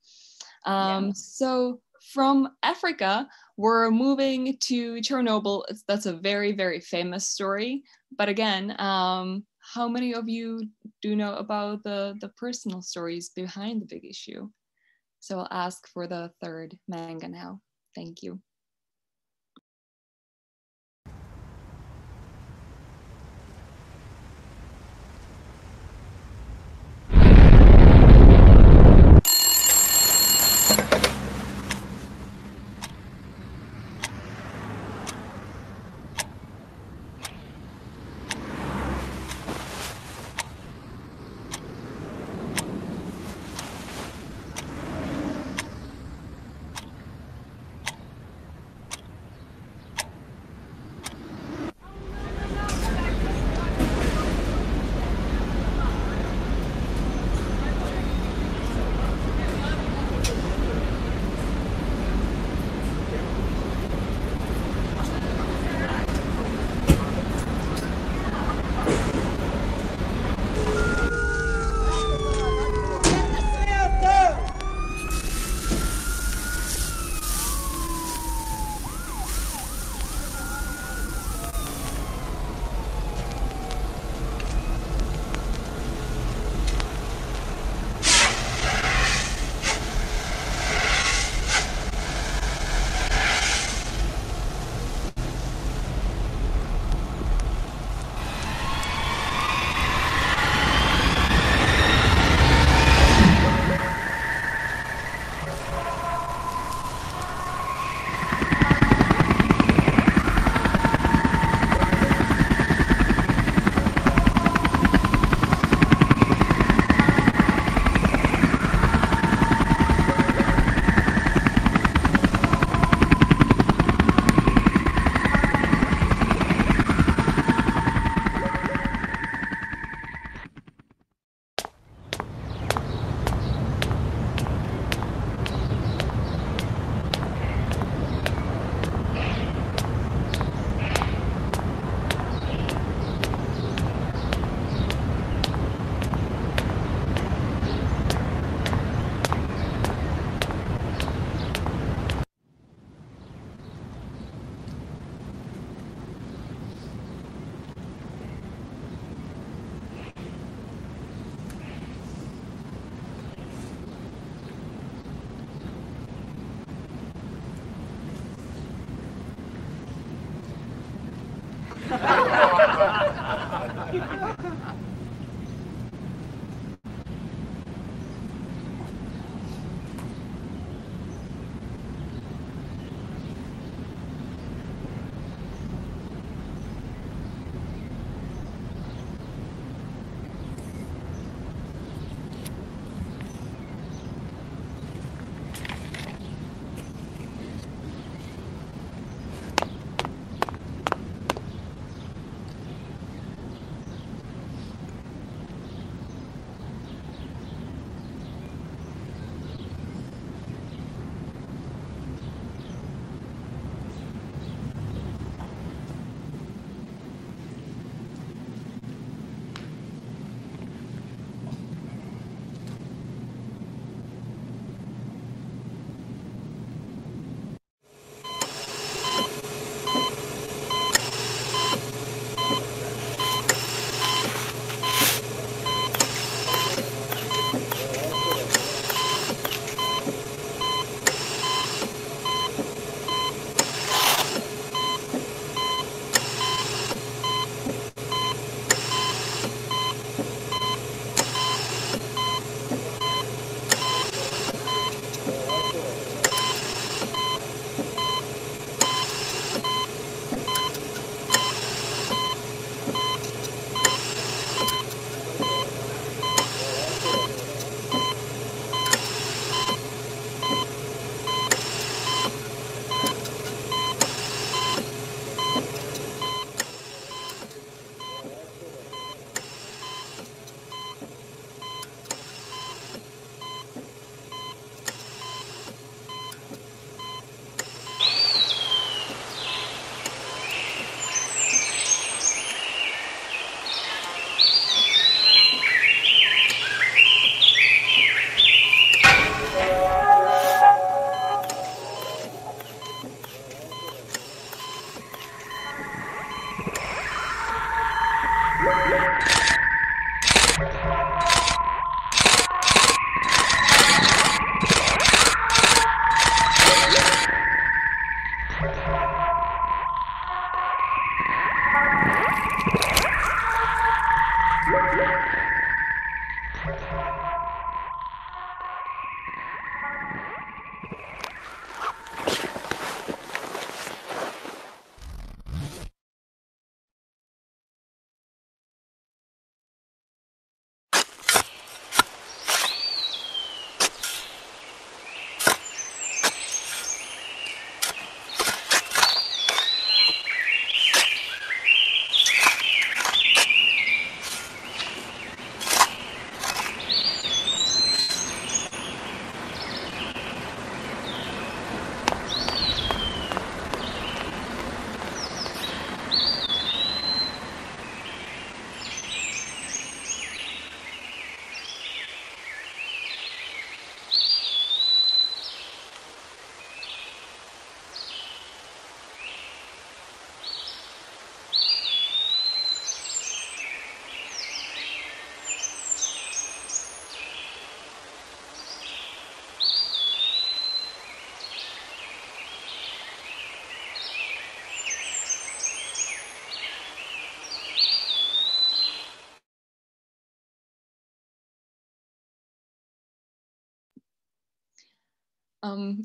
So from Africa, we're moving to Chernobyl. That's a very, very famous story. But again, how many of you do know about the personal stories behind the big issue? So I'll ask for the third manga now. Thank you.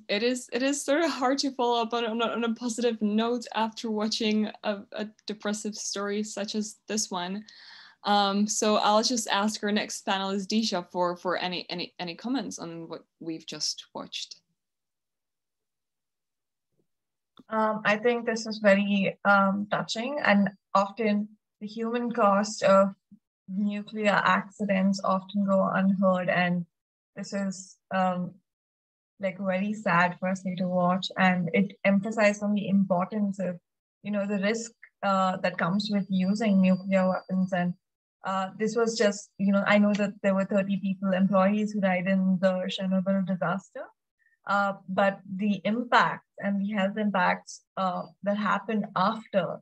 It is sort of hard to follow up on a positive note after watching a depressive story such as this one. So I'll just ask our next panelist, Disha, for any comments on what we've just watched. I think this is very touching, and often the human cost of nuclear accidents often go unheard, and this is like very sad firstly to watch, and it emphasized on the importance of, you know, the risk that comes with using nuclear weapons. And this was just, you know, I know that there were 30 people, employees who died in the Chernobyl disaster, but the impact and the health impacts that happened after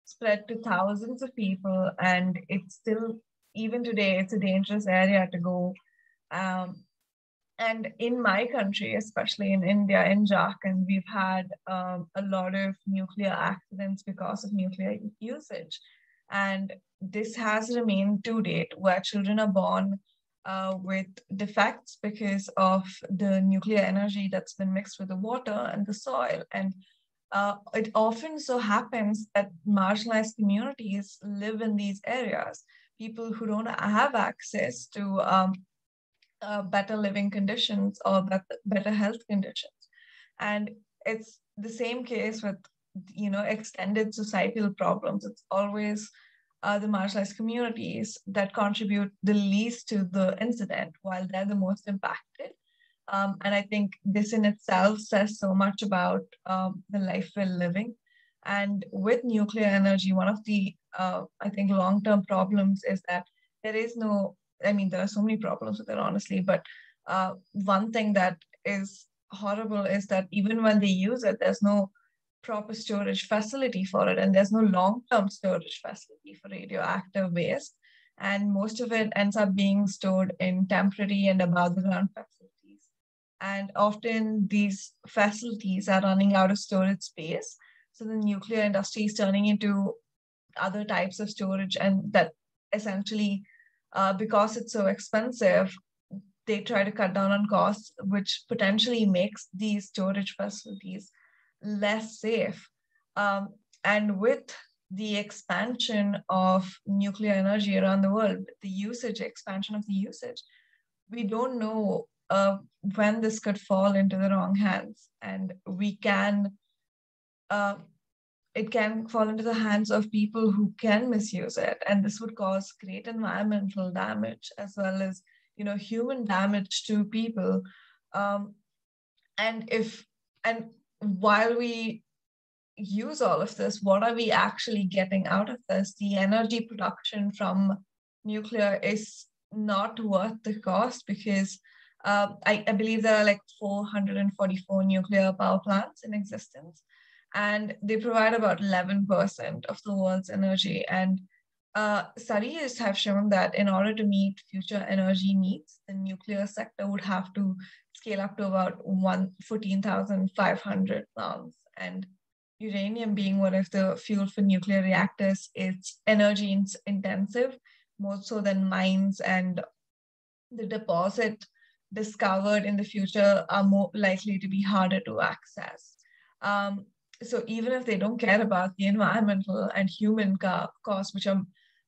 spread to thousands of people, and it's still, even today, it's a dangerous area to go. And in my country, especially in India, in Jharkhand, we've had a lot of nuclear accidents because of nuclear usage. And this has remained to date, where children are born with defects because of the nuclear energy that's been mixed with the water and the soil. And it often so happens that marginalized communities live in these areas, people who don't have access to better living conditions or better health conditions. And it's the same case with, extended societal problems. It's always the marginalized communities that contribute the least to the incident while they're the most impacted. And I think this in itself says so much about the life we're living. And with nuclear energy, one of the, I think, long-term problems is that there is no, there are so many problems with it, honestly, but one thing that is horrible is that even when they use it, there's no proper storage facility for it, and there's no long-term storage facility for radioactive waste. And most of it ends up being stored in temporary and above-the-ground facilities. And often these facilities are running out of storage space. So the nuclear industry is turning into other types of storage, and that essentially, because it's so expensive, they try to cut down on costs, which potentially makes these storage facilities less safe. And with the expansion of nuclear energy around the world, the expansion of the usage, we don't know when this could fall into the wrong hands. And it can fall into the hands of people who can misuse it. And this would cause great environmental damage as well as, human damage to people. And while we use all of this, what are we actually getting out of this? The energy production from nuclear is not worth the cost, because I believe there are like 444 nuclear power plants in existence, and they provide about 11% of the world's energy. And studies have shown that in order to meet future energy needs, the nuclear sector would have to scale up to about 14,500 pounds. And uranium, being one of the fuel for nuclear reactors, is energy intensive, more so than mines, and the deposit discovered in the future are more likely to be harder to access. So even if they don't care about the environmental and human costs, which are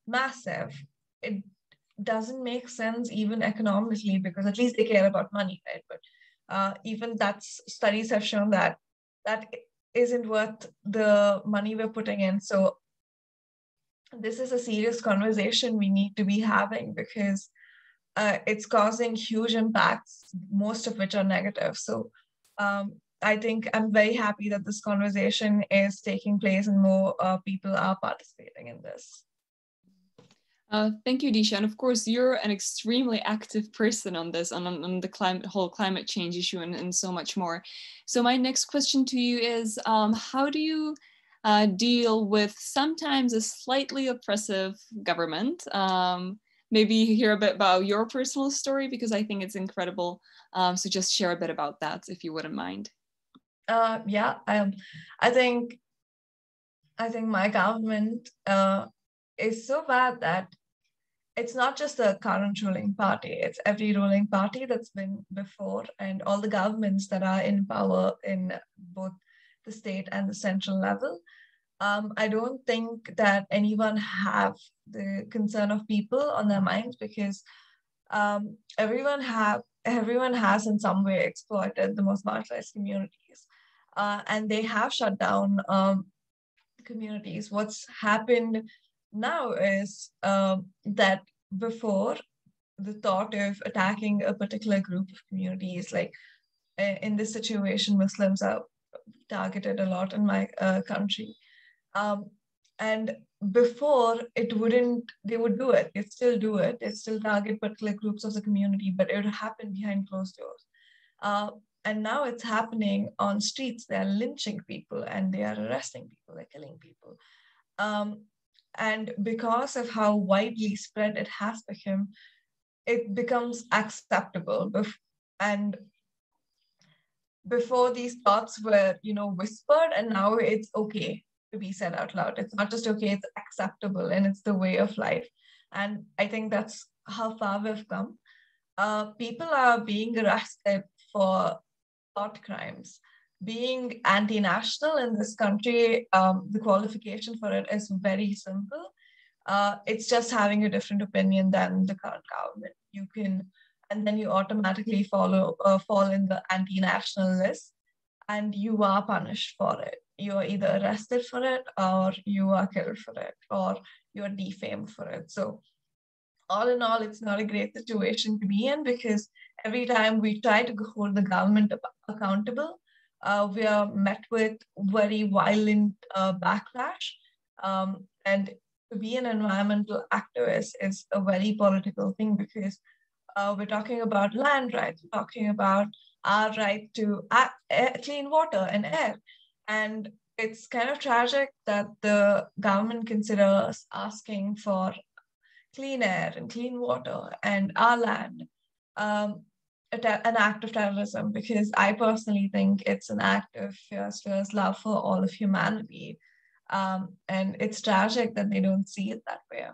massive, it doesn't make sense even economically, because at least they care about money, right? But even studies have shown that isn't worth the money we're putting in. So this is a serious conversation we need to be having, because it's causing huge impacts, most of which are negative. So I think I'm very happy that this conversation is taking place and more people are participating in this. Thank you, Disha. And of course, you're an extremely active person on this, on the whole climate change issue and so much more. So my next question to you is, how do you deal with sometimes a slightly oppressive government? Maybe hear a bit about your personal story, because I think it's incredible. So just share a bit about that, if you wouldn't mind. Yeah, I think my government is so bad that it's not just the current ruling party, it's every ruling party that's been before, and all the governments that are in power in both the state and the central level. I don't think that anyone have the concern of people on their minds, because everyone has in some way exploited the most marginalized communities, and they have shut down communities. What's happened now is that before, the thought of attacking a particular group of communities, like in this situation, Muslims are targeted a lot in my country. And before, they would do it. They'd still do it. They'd still target particular groups of the community, but it would happen behind closed doors. And now it's happening on streets. They are lynching people and they are arresting people, they're killing people. And because of how widely spread it has become, it becomes acceptable. And before, these thoughts were, whispered, and now it's okay. to be said out loud. It's not just okay, it's acceptable and it's the way of life. And I think that's how far we've come. People are being arrested for thought crimes. Being anti-national in this country, the qualification for it is very simple. It's just having a different opinion than the current government. You can, and then you automatically fall in the anti-national list, and you are punished for it. You are either arrested for it, or you are killed for it, or you are defamed for it. So all in all, it's not a great situation to be in, because every time we try to hold the government accountable, we are met with very violent backlash. And to be an environmental activist is a very political thing, because we're talking about land rights, we're talking about our right to clean water and air. And it's kind of tragic that the government considers asking for clean air and clean water and our land an act of terrorism, because I personally think it's an act of fierce love for all of humanity. And it's tragic that they don't see it that way.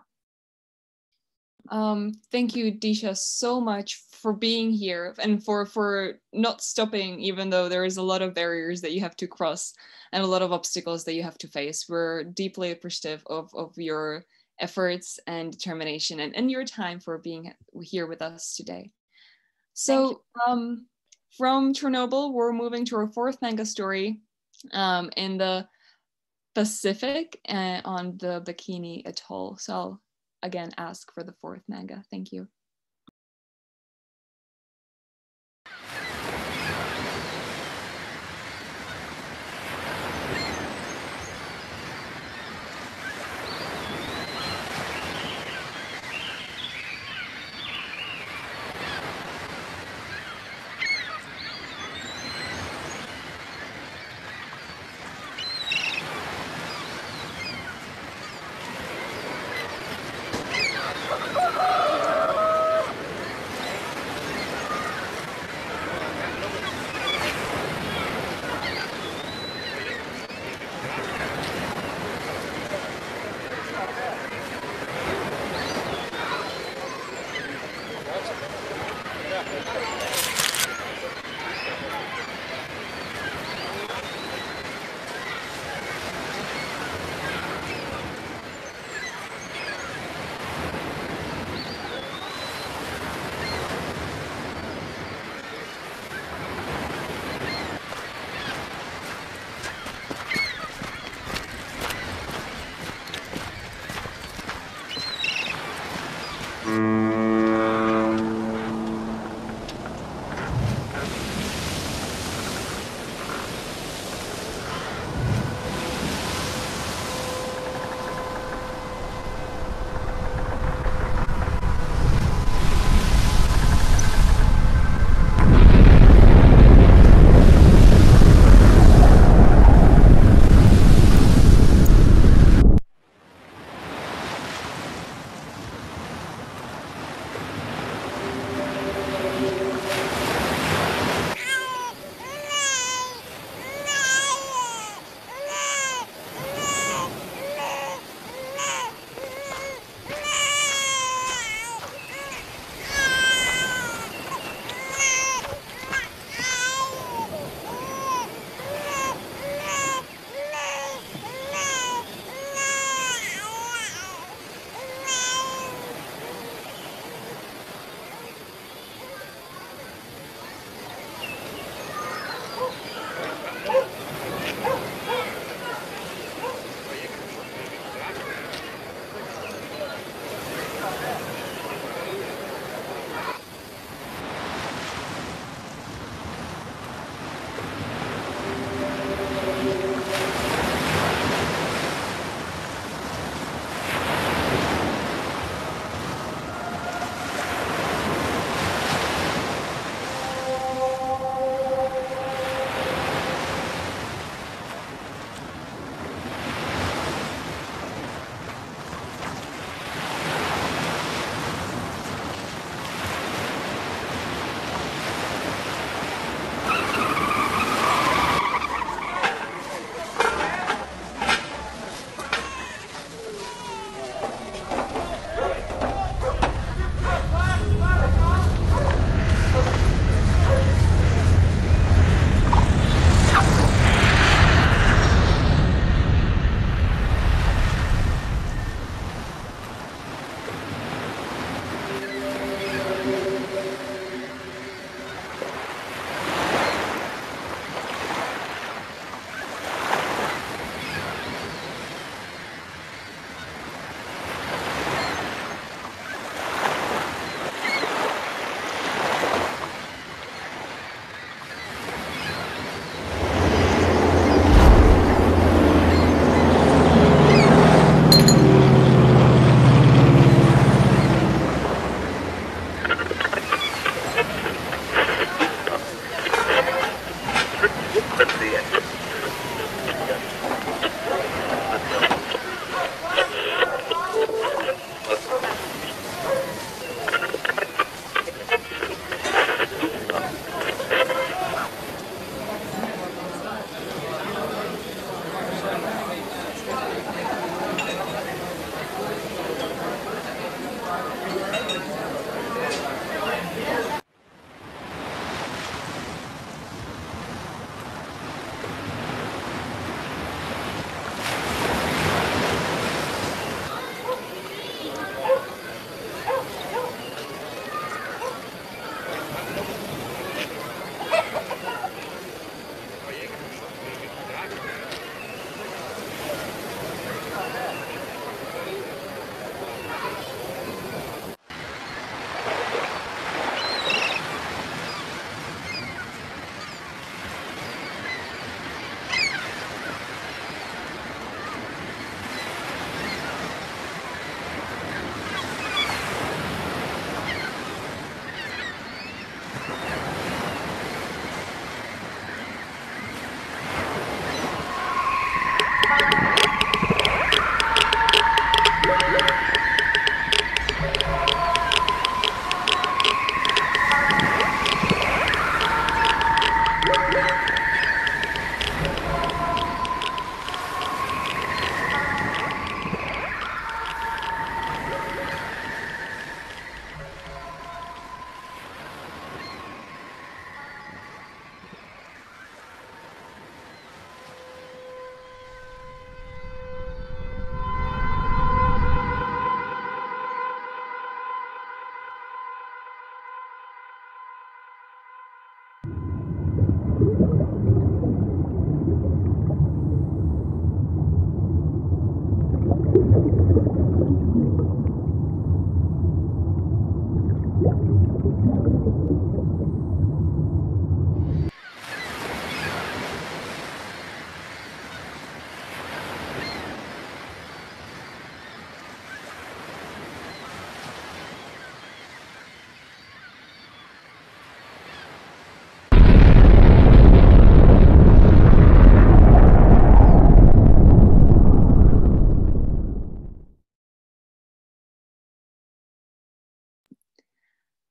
Thank you, Disha, so much for being here and for not stopping, even though there is a lot of barriers that you have to cross and a lot of obstacles that you have to face. We're deeply appreciative of your efforts and determination and your time for being here with us today. So from Chernobyl, we're moving to our fourth manga story in the Pacific on the Bikini Atoll. So I'll again ask for the fourth manga. Thank you.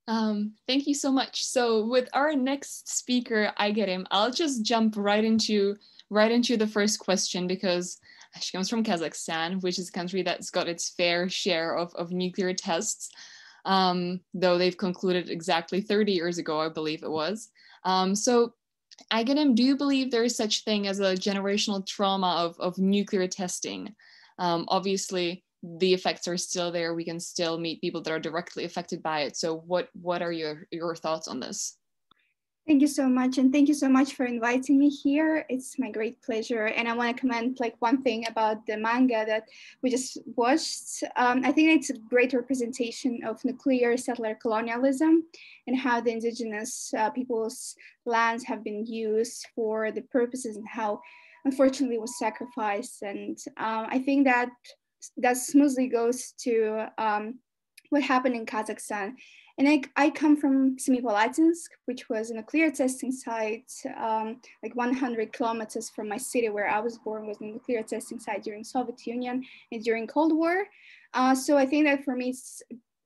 Thank you so much. So with our next speaker, Aigerim, I'll just jump right into the first question, because she comes from Kazakhstan, which is a country that's got its fair share of nuclear tests, though they've concluded exactly 30 years ago, I believe it was. So Aigerim, do you believe there is such thing as a generational trauma of nuclear testing? Obviously, the effects are still there. We can still meet people that are directly affected by it. So what are your thoughts on this? Thank you so much. And thank you so much for inviting me here. It's my great pleasure. And I want to comment like one thing about the manga that we just watched. I think it's a great representation of nuclear settler colonialism and how the indigenous people's lands have been used for the purposes and how unfortunately was sacrificed. And I think that smoothly goes to what happened in Kazakhstan. And I come from Semipalatinsk, which was a nuclear testing site, like 100 kilometers from my city where I was born, was a nuclear testing site during Soviet Union and during Cold War. So I think that for me,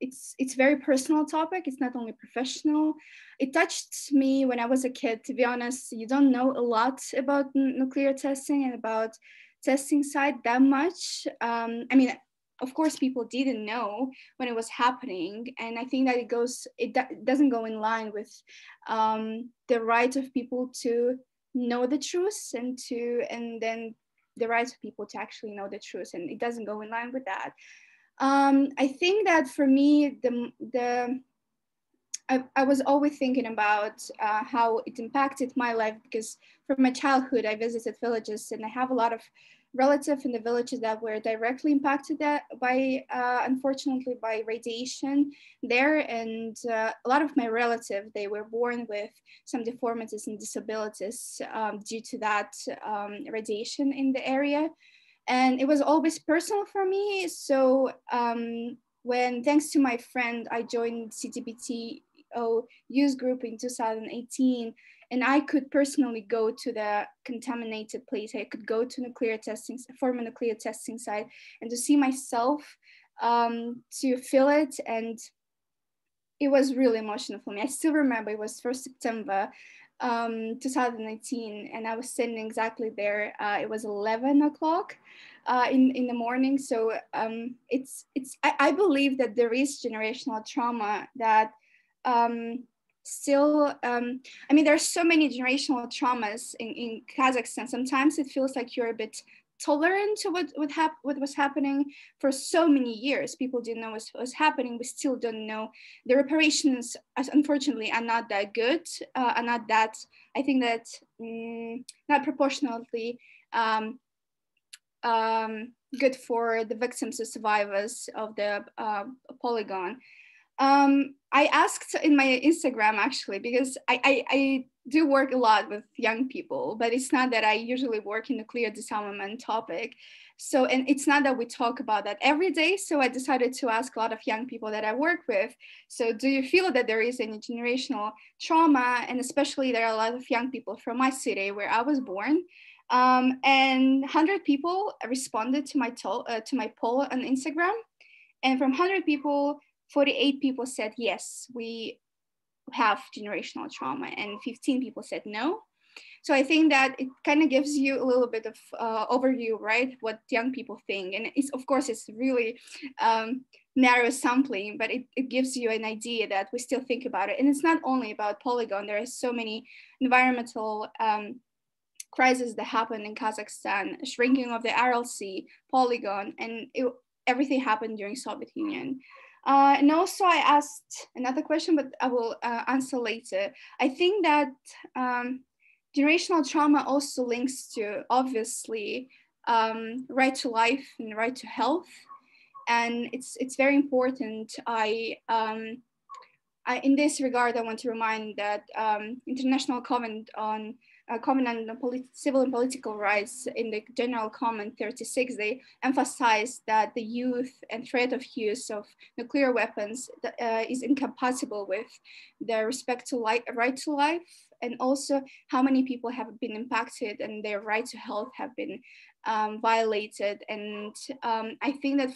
it's very personal topic. It's not only professional. It touched me when I was a kid. To be honest, you don't know a lot about nuclear testing and about testing site that much. I mean, of course, people didn't know when it was happening. And I think that it doesn't go in line with the right of people to know the truth and then the rights of people to actually know the truth. And it doesn't go in line with that. I think that for me, I was always thinking about how it impacted my life, because from my childhood, I visited villages and I have a lot of relatives in the villages that were directly impacted by, unfortunately, by radiation there. And a lot of my relatives, they were born with some deformities and disabilities due to that radiation in the area. And it was always personal for me. So when, thanks to my friend, I joined CTBT youth group in 2018, and I could personally go to the contaminated place. I could go to former nuclear testing site, and to see myself, to feel it. And it was really emotional for me. I still remember it was 1st September 2019, and I was sitting exactly there. It was 11 o'clock in the morning. So I believe that there is generational trauma that still, I mean, there are so many generational traumas in Kazakhstan. Sometimes it feels like you're a bit tolerant to what was happening for so many years. People didn't know what was happening. We still don't know. The reparations, unfortunately, are not that good, are not that, I think that not proportionately good for the victims and survivors of the polygon. I asked in my Instagram, actually, because I do work a lot with young people, but it's not that I usually work in nuclear disarmament topic. So, and it's not that we talk about that every day. So I decided to ask a lot of young people that I work with. So do you feel that there is any generational trauma? And especially there are a lot of young people from my city where I was born. And 100 people responded to my poll on Instagram. And from 100 people, 48 people said, yes, we have generational trauma, and 15 people said no. So I think that it kind of gives you a little bit of overview, right? What young people think. And it's, of course, it's really narrow sampling, but it gives you an idea that we still think about it. And it's not only about polygon. There are so many environmental crises that happen in Kazakhstan, shrinking of the Aral Sea, polygon, and everything happened during Soviet Union. And also I asked another question, but I will answer later. I think that generational trauma also links to, obviously, right to life and right to health. And it's very important. In this regard, I want to remind that International Covenant on Civil and Political Rights, in the General Comment 36, they emphasize that the use and threat of use of nuclear weapons is incompatible with the respect to right to life, and also how many people have been impacted and their right to health have been violated. And I think that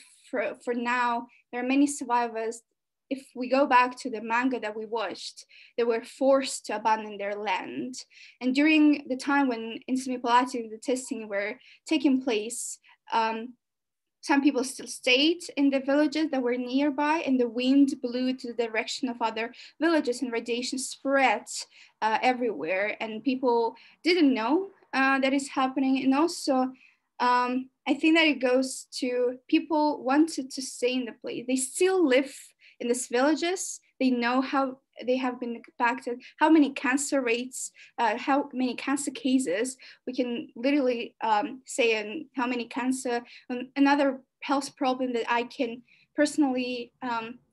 for now, there are many survivors if we go back to the manga that we watched, they were forced to abandon their land. And during the time when in Semipalatinum the testing were taking place, some people still stayed in the villages that were nearby, and the wind blew to the direction of other villages, and radiation spread everywhere, and people didn't know that is happening. And also, I think that it goes to people wanted to stay in the place. They still live in these villages. They know how they have been impacted, how many cancer rates, how many cancer cases we can literally say, and how many cancer, another health problem that I can personally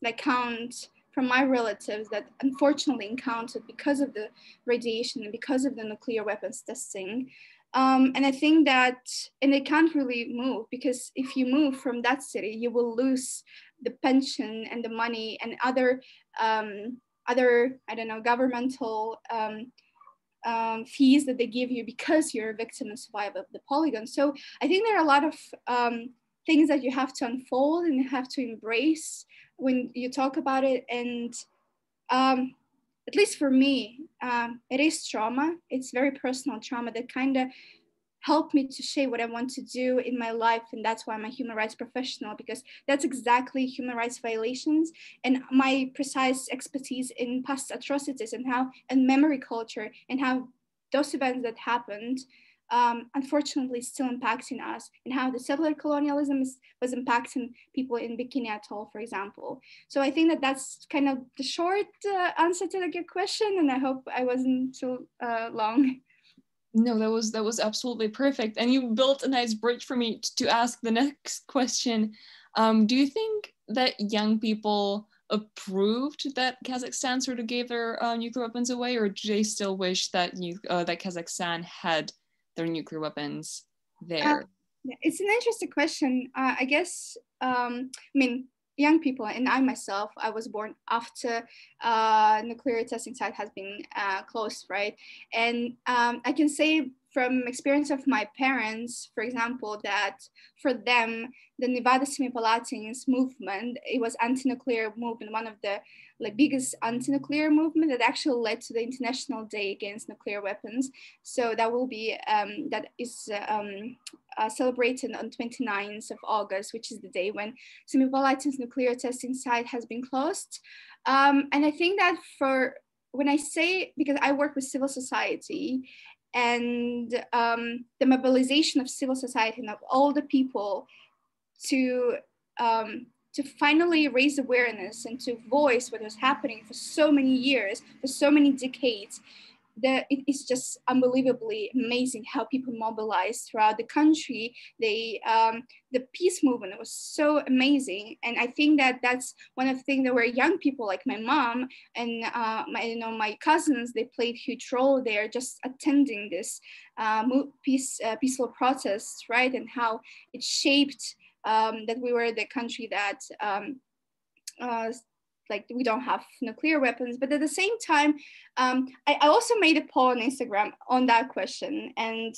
like count from my relatives that unfortunately encountered because of the radiation and because of the nuclear weapons testing. And I think that, and they can't really move, because if you move from that city, you will lose the pension and the money and other, I don't know, governmental fees that they give you because you're a victim and survivor of the polygon. So I think there are a lot of things that you have to unfold and you have to embrace when you talk about it. And at least for me, it is trauma. It's very personal trauma that kind of helped me to shape what I want to do in my life. And that's why I'm a human rights professional, because that's exactly human rights violations and my precise expertise in past atrocities and how, and memory culture, and how those events that happened, unfortunately still impacting us, and how the settler colonialism was impacting people in Bikini Atoll, for example. So I think that that's kind of the short answer to your question, and I hope I wasn't too long. No, that was absolutely perfect. And you built a nice bridge for me to ask the next question. Do you think that young people approved that Kazakhstan sort of gave their nuclear weapons away, or do they still wish that that Kazakhstan had their nuclear weapons there? It's an interesting question. I guess, I mean, young people, and I myself, I was born after nuclear testing site has been closed, right? And I can say from experience of my parents, for example, that for them, the Nevada Semipalatinsk movement, it was anti-nuclear movement, one of the biggest anti-nuclear movement that actually led to the International Day Against Nuclear Weapons. So that will be, that is celebrated on 29th of August, which is the day when Semipalatinsk nuclear testing site has been closed. And I think that when I say, because I work with civil society, and the mobilization of civil society and of all the people to finally raise awareness and to voice what was happening for so many years, for so many decades, it is just unbelievably amazing how people mobilized throughout the country. The peace movement was so amazing, and I think that that's one of the things that were young people like my mom and my cousins. They played a huge role there, just attending this peaceful protests, right? And how it shaped that we were the country that. Like we don't have nuclear weapons, but at the same time, I also made a poll on Instagram on that question, and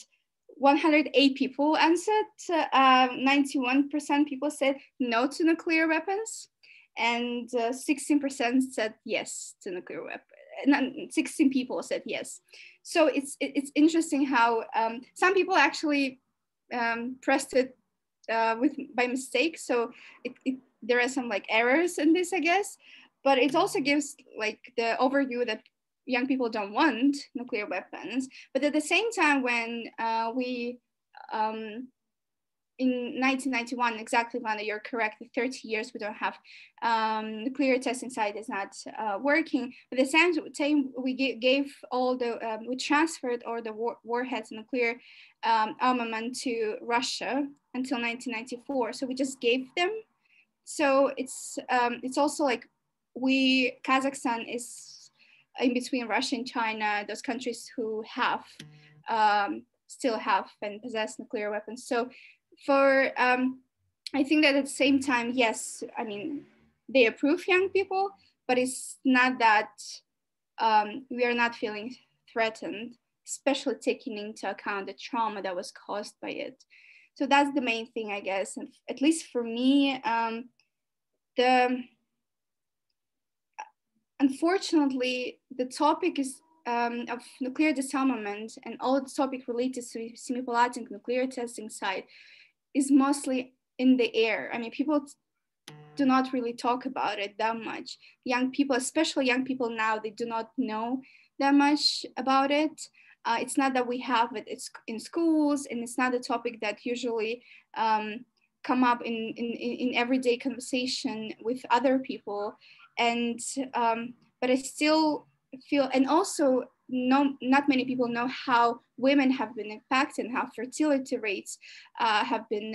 108 people answered. 91% people said no to nuclear weapons, and 16% said yes to nuclear weapons. 16 people said yes. So it's interesting how some people actually pressed it by mistake. So there are some errors in this, I guess. But it also gives the overview that young people don't want nuclear weapons. But at the same time, when we, in 1991, exactly, Vanda, you're correct, 30 years we don't have nuclear testing site is not working. But at the same time, we gave all the, we transferred all the warheads, nuclear armament to Russia until 1994. So we just gave them. So it's also Kazakhstan is in between Russia and China, those countries who have still have and possess nuclear weapons. So I think that at the same time, yes, I mean, they approve young people, but it's not that we are not feeling threatened, especially taking into account the trauma that was caused by it. So that's the main thing, I guess. And at least for me, unfortunately, the topic is of nuclear disarmament and all the topic related to semi-palating nuclear testing site is mostly in the air. I mean, people do not really talk about it that much. Young people, especially young people now, they do not know that much about it. It's not that we have it, it's in schools, and it's not a topic that usually come up in everyday conversation with other people. And but I still feel, and also not many people know how women have been impacted, how fertility rates have been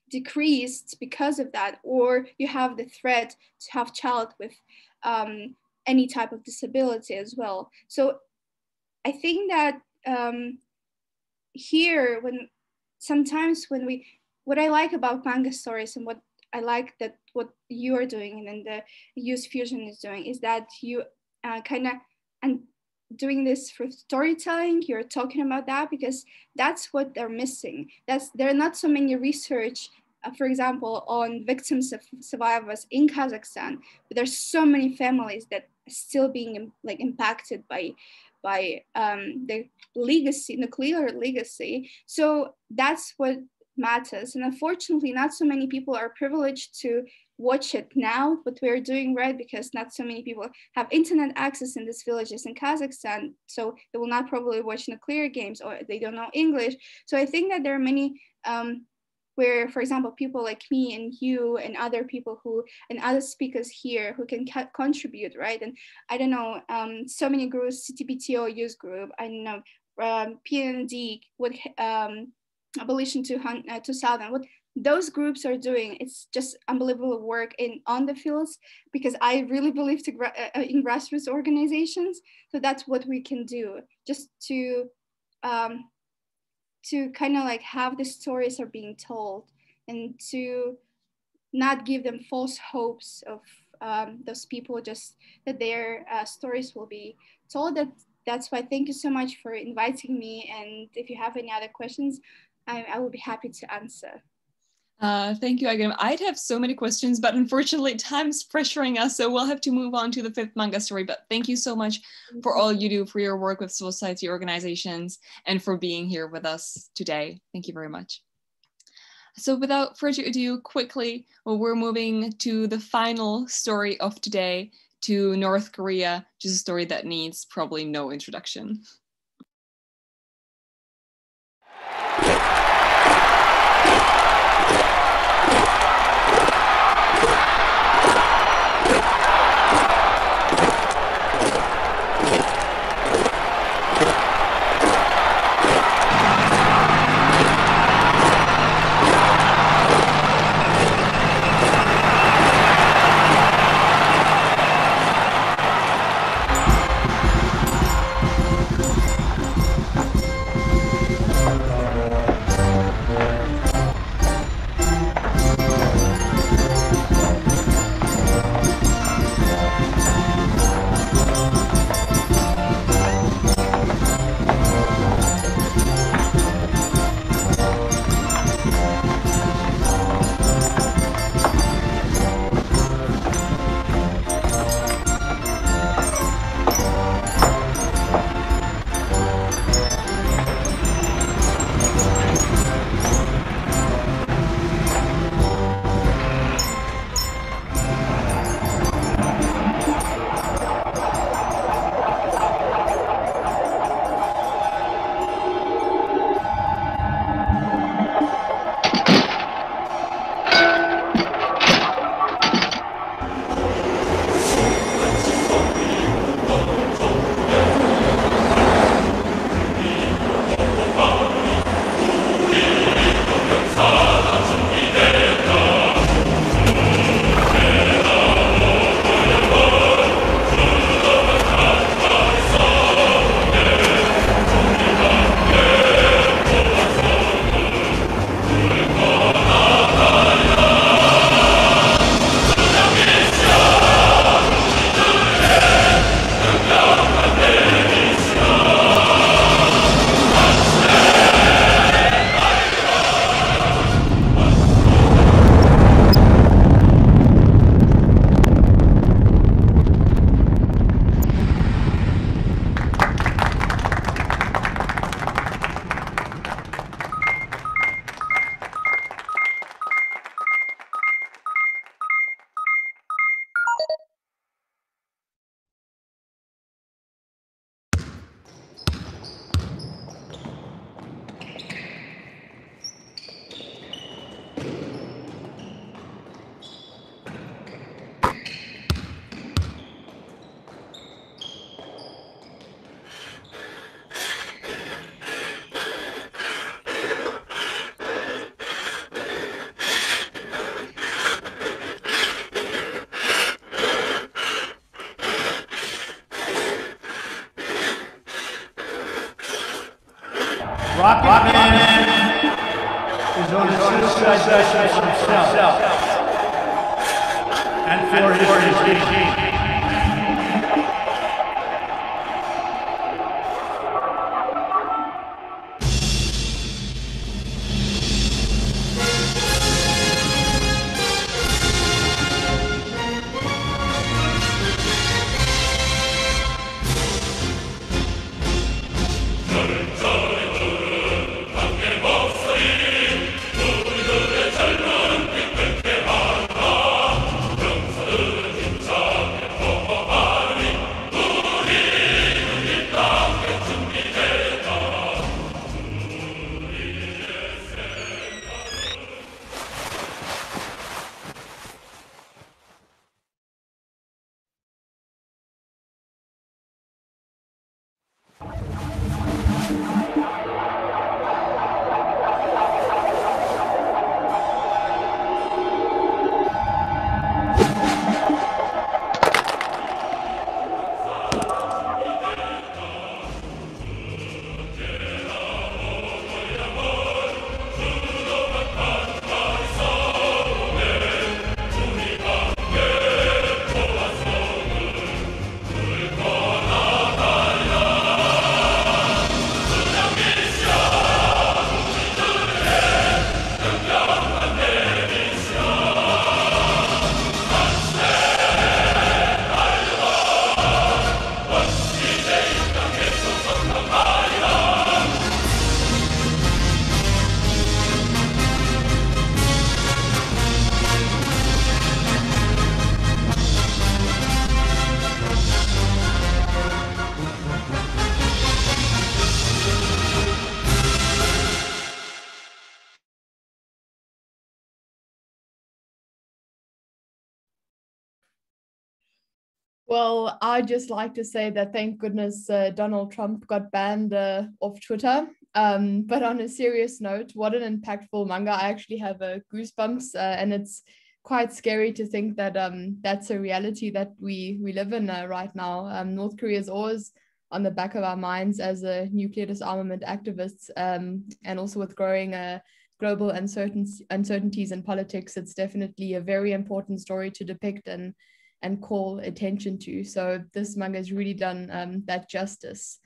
decreased because of that, or you have the threat to have child with any type of disability as well. So I think that here, what I like about manga stories and what I like that what you are doing and then the Youth Fusion is doing is that you and doing this for storytelling, you're talking about that because that's what they're missing. There are not so many research, for example, on victims of survivors in Kazakhstan, but there's so many families that are still being impacted by the legacy, nuclear legacy. So that's what matters. And unfortunately, not so many people are privileged to watch it now, but we're doing right because not so many people have internet access in these villages in Kazakhstan. So they will not probably watch nuclear games, or they don't know English. So I think that there are many where, for example, people like me and you and other people and other speakers here who can contribute, right? And I don't know, so many groups, CTPTO youth group, I know PND, what Abolition 2000, what those groups are doing, it's just unbelievable work on the fields, because I really believe in grassroots organizations. So that's what we can do, just to kind of have the stories are being told, and to not give them false hopes of those people, just that their stories will be told. That's why thank you so much for inviting me. And if you have any other questions, I will be happy to answer. Thank you, Aigerim. I'd have so many questions, but unfortunately time's pressuring us, so we'll have to move on to the fifth manga story. But thank you so much for all you do, for your work with civil society organizations, and for being here with us today. Thank you very much. So without further ado, quickly, we're moving to the final story of today, to North Korea, which is a story that needs probably no introduction. Rocket Man is on a suicide mission himself and for his regime. Well, I'd just like to say that thank goodness Donald Trump got banned off Twitter. But on a serious note, what an impactful manga. I actually have goosebumps, and it's quite scary to think that that's a reality that we live in right now. North Korea is always on the back of our minds as a nuclear disarmament activists, and also with growing global uncertainties in politics. It's definitely a very important story to depict and call attention to. So this manga has really done that justice.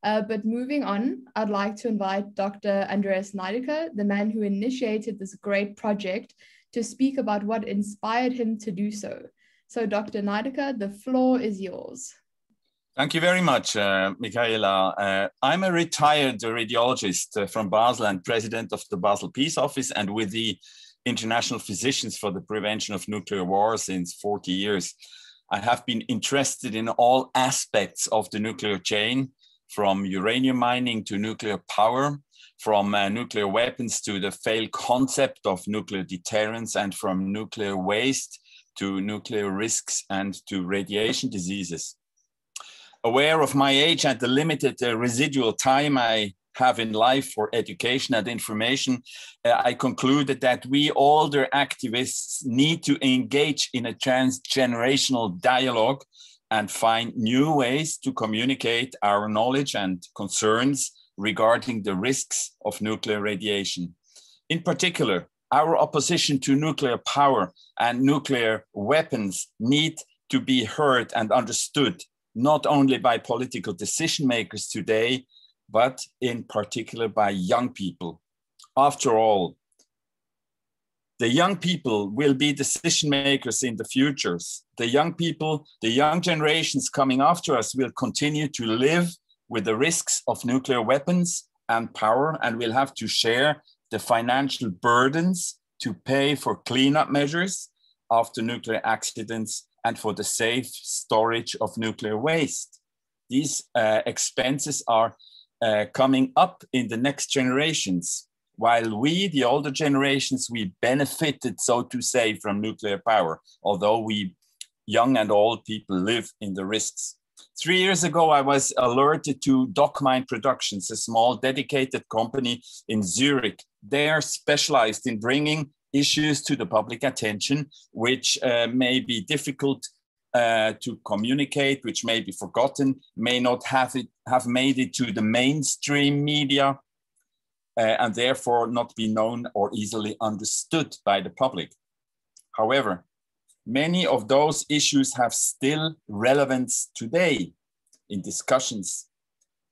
But moving on, I'd like to invite Dr. Andreas Snyderko, the man who initiated this great project, to speak about what inspired him to do so. So Dr. Nidecker, the floor is yours. Thank you very much, Michaela. I'm a retired radiologist from Basel and president of the Basel Peace Office, and with the International Physicians for the Prevention of Nuclear War since 40 years. I have been interested in all aspects of the nuclear chain, from uranium mining to nuclear power, from nuclear weapons to the failed concept of nuclear deterrence, and from nuclear waste to nuclear risks and to radiation diseases. Aware of my age and the limited residual time I have in life for education and information, I concluded that we older activists need to engage in a transgenerational dialogue and find new ways to communicate our knowledge and concerns regarding the risks of nuclear radiation. In particular, our opposition to nuclear power and nuclear weapons need to be heard and understood, not only by political decision makers today, but in particular by young people. After all, the young people will be decision makers in the futures. The young people, the young generations coming after us will continue to live with the risks of nuclear weapons and power, and will have to share the financial burdens to pay for cleanup measures after nuclear accidents and for the safe storage of nuclear waste. These expenses are coming up in the next generations, while we, the older generations, we benefited, so to say, from nuclear power, although we young and old people live in the risks. 3 years ago, I was alerted to Docmine Productions, a small dedicated company in Zurich. They are specialized in bringing issues to the public attention, which may be difficult to communicate, which may be forgotten, may not have made it to the mainstream media. and therefore not be known or easily understood by the public. However, many of those issues have still relevance today in discussions.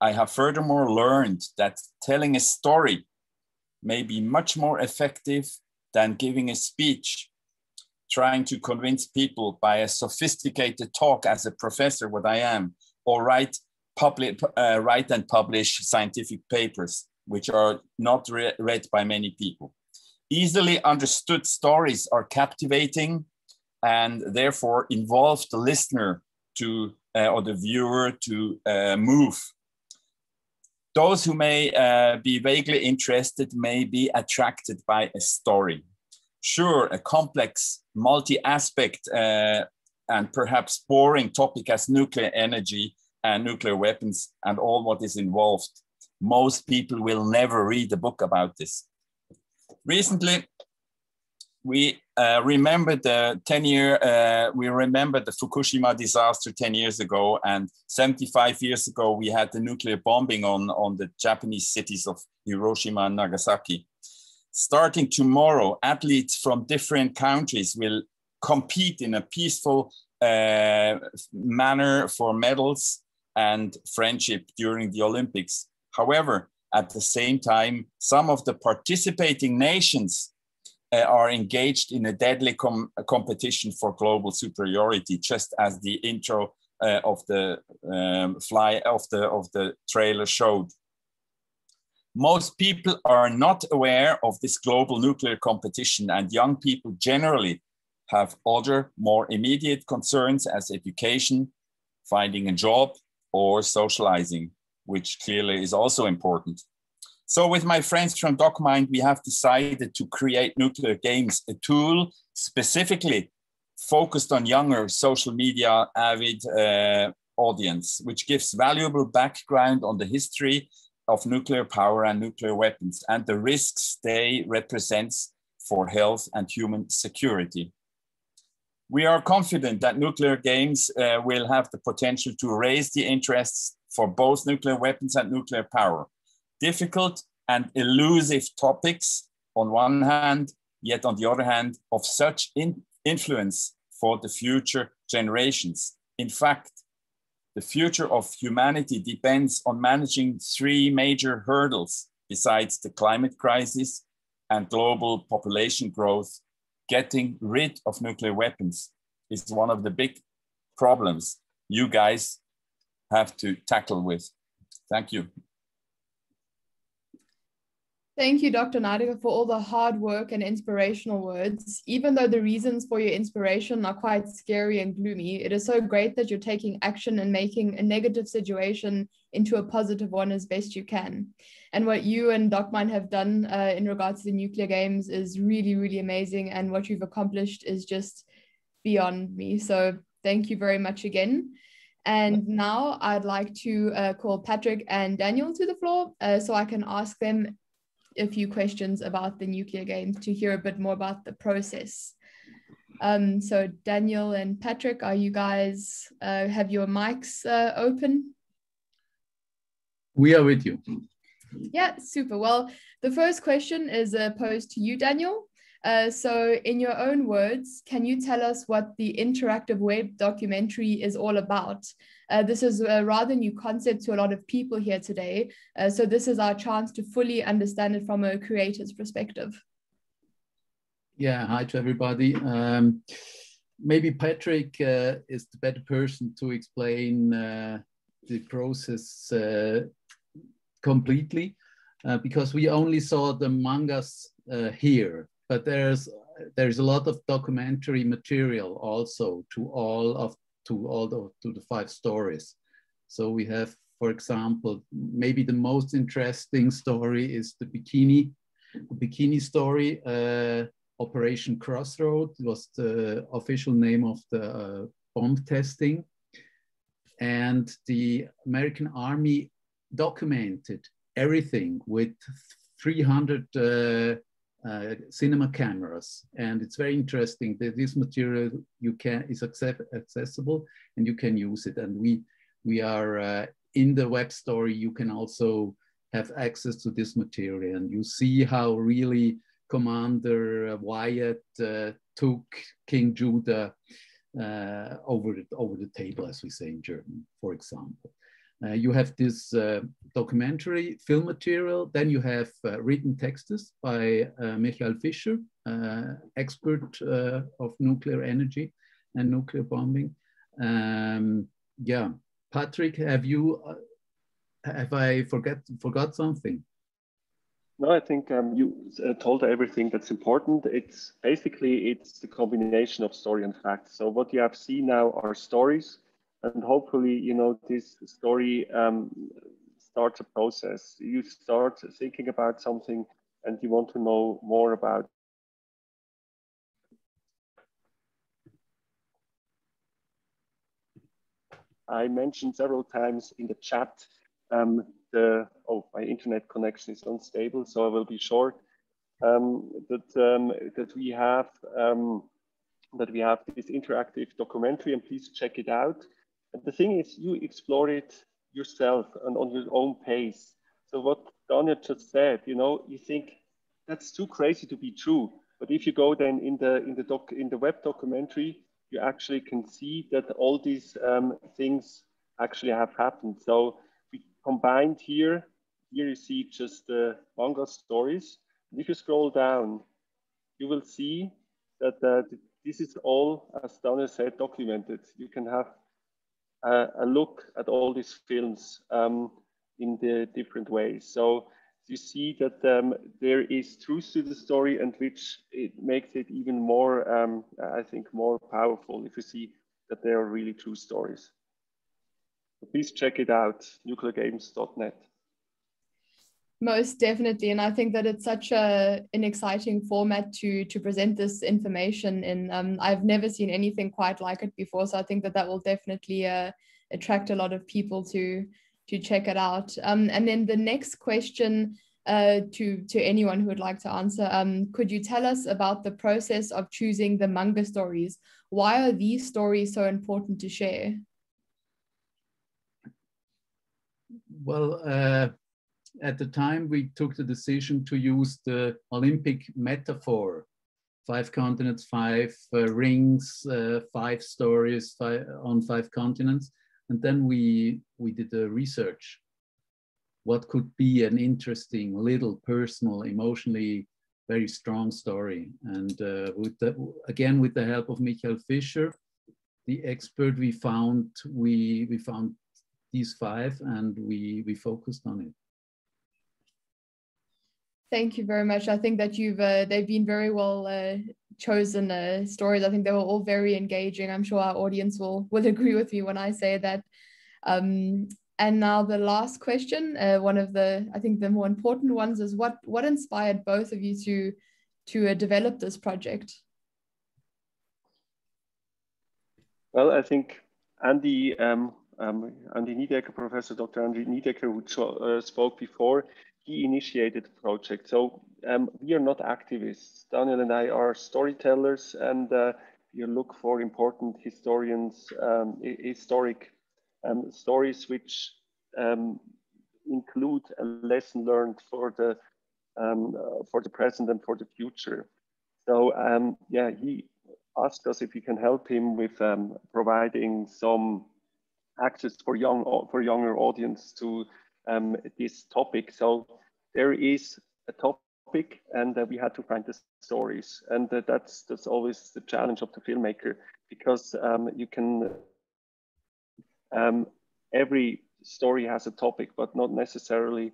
I have furthermore learned that telling a story may be much more effective than giving a speech, trying to convince people by a sophisticated talk as a professor, what I am, or write and publish scientific papers, which are not read by many people. Easily understood stories are captivating and therefore involve the listener to, or the viewer to move. Those who may be vaguely interested may be attracted by a story. Sure, a complex, multi-aspect and perhaps boring topic as nuclear energy and nuclear weapons and all what is involved. Most people will never read a book about this. Recently, we remembered the Fukushima disaster 10 years ago, and 75 years ago, we had the nuclear bombing on the Japanese cities of Hiroshima and Nagasaki. Starting tomorrow, athletes from different countries will compete in a peaceful manner for medals and friendship during the Olympics. However, at the same time, some of the participating nations are engaged in a deadly competition for global superiority, just as the intro of the trailer showed. Most people are not aware of this global nuclear competition, and young people generally have other, more immediate concerns as education, finding a job, or socializing, which clearly is also important. So with my friends from Docmine, we have decided to create Nuclear Games, a tool specifically focused on younger social media avid audience, which gives valuable background on the history of nuclear power and nuclear weapons and the risks they represent for health and human security. We are confident that Nuclear Games will have the potential to raise the interests for both nuclear weapons and nuclear power. Difficult and elusive topics on one hand, yet on the other hand, of such influence for the future generations. In fact, the future of humanity depends on managing three major hurdles besides the climate crisis and global population growth. Getting rid of nuclear weapons is one of the big problems you guys have to tackle with. Thank you. Thank you, Dr. Nidecker, for all the hard work and inspirational words. Even though the reasons for your inspiration are quite scary and gloomy, it is so great that you're taking action and making a negative situation into a positive one as best you can. And what you and Docmine have done in regards to the Nuclear Games is really, really amazing. And what you've accomplished is just beyond me. So thank you very much again. And now I'd like to call Patrick and Daniel to the floor so I can ask them a few questions about the Nuclear Games to hear a bit more about the process. So Daniel and Patrick, are you guys, have your mics open? We are with you. Yeah, super. Well, the first question is posed to you, Daniel. So in your own words, can you tell us what the interactive web documentary is all about? This is a rather new concept to a lot of people here today. So this is our chance to fully understand it from a creator's perspective. Yeah, hi to everybody. Maybe Patrick is the better person to explain the process completely, because we only saw the mangas here, but there's a lot of documentary material also to the 5 stories. So we have, for example, maybe the most interesting story is the bikini story. Operation Crossroad was the official name of the bomb testing, and the American Army documented everything with 300 cinema cameras, and it's very interesting that this material is accessible and you can use it. And we are in the web story. You can also have access to this material. And you see how really Commander Wyatt took King Judah over the table, as we say in German, for example. You have this documentary film material, then you have written texts by Michael Fischer, expert of nuclear energy and nuclear bombing. Yeah, Patrick, have I forgot something? No, I think you told everything that's important. It's basically the combination of story and fact. So what you have seen now are stories, and hopefully, you know, this story starts a process. You start thinking about something, and you want to know more about it. I mentioned several times in the chat my internet connection is unstable, so I will be short. That we have this interactive documentary, and please check it out. And the thing is, you explore it yourself and on your own pace. So what Daniel just said, you know, you think that's too crazy to be true. But if you go then in the web documentary, you actually can see that all these things actually have happened. So we combined here you see just the manga stories. And if you scroll down, you will see that this is all, as Daniel said, documented. You can have a look at all these films in the different ways. So you see that there is truth to the story, and which it makes it even more, I think, more powerful if you see that they are really true stories. So please check it out, nucleargames.net. Most definitely, and I think that it's such an exciting format to present this information in. I've never seen anything quite like it before, so I think that will definitely attract a lot of people to check it out. And then the next question to anyone who would like to answer, could you tell us about the process of choosing the manga stories? Why are these stories so important to share? Well, at the time, we took the decision to use the Olympic metaphor: 5 continents, 5 rings, 5 stories on 5 continents. And then we did the research. What could be an interesting, little, personal, emotionally very strong story? And again, with the help of Michael Fischer, the expert, we found these 5, and we focused on it. Thank you very much. I think that they've been very well chosen stories. I think they were all very engaging. I'm sure our audience will agree with me when I say that. And now the last question, one of I think the more important ones, is what inspired both of you to develop this project? Well, I think Andy Nidecker, Professor Dr. Andy Nidecker, who spoke before, he initiated the project. So we are not activists. Daniel and I are storytellers, and we look for important historic stories which include a lesson learned for the present and for the future. So yeah, he asked us if we can help him with providing some access for younger audience to this topic. So there is a topic, and we had to find the stories, and that's always the challenge of the filmmaker, because you can every story has a topic, but not necessarily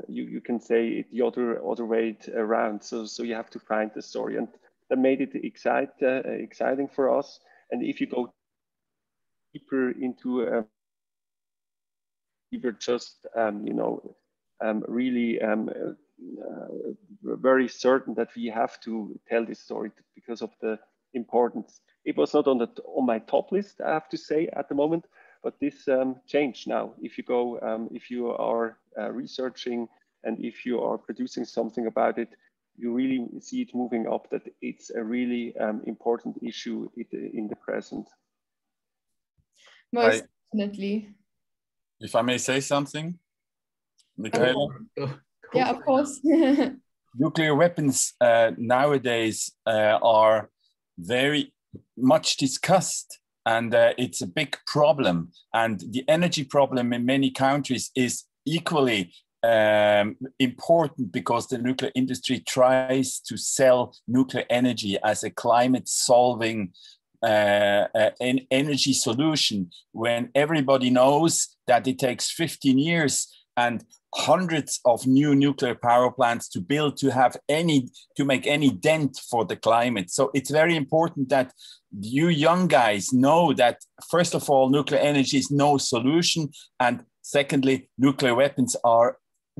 you can say it the other way around. So you have to find the story, and that made it exciting for us. And if you go deeper into we were just really very certain that we have to tell this story because of the importance. It was not on my top list, I have to say, at the moment, but this changed now. If you go, if you are researching and if you are producing something about it, you really see it moving up, that it's a really important issue in the present. Most definitely. If I may say something? Michaela? Yeah, of course. Nuclear weapons nowadays are very much discussed, and it's a big problem. And the energy problem in many countries is equally important, because the nuclear industry tries to sell nuclear energy as a climate solving energy solution, when everybody knows that it takes 15 years and hundreds of new nuclear power plants to build to make any dent for the climate. So it's very important that you young guys know that, first of all, nuclear energy is no solution, and secondly, nuclear weapons are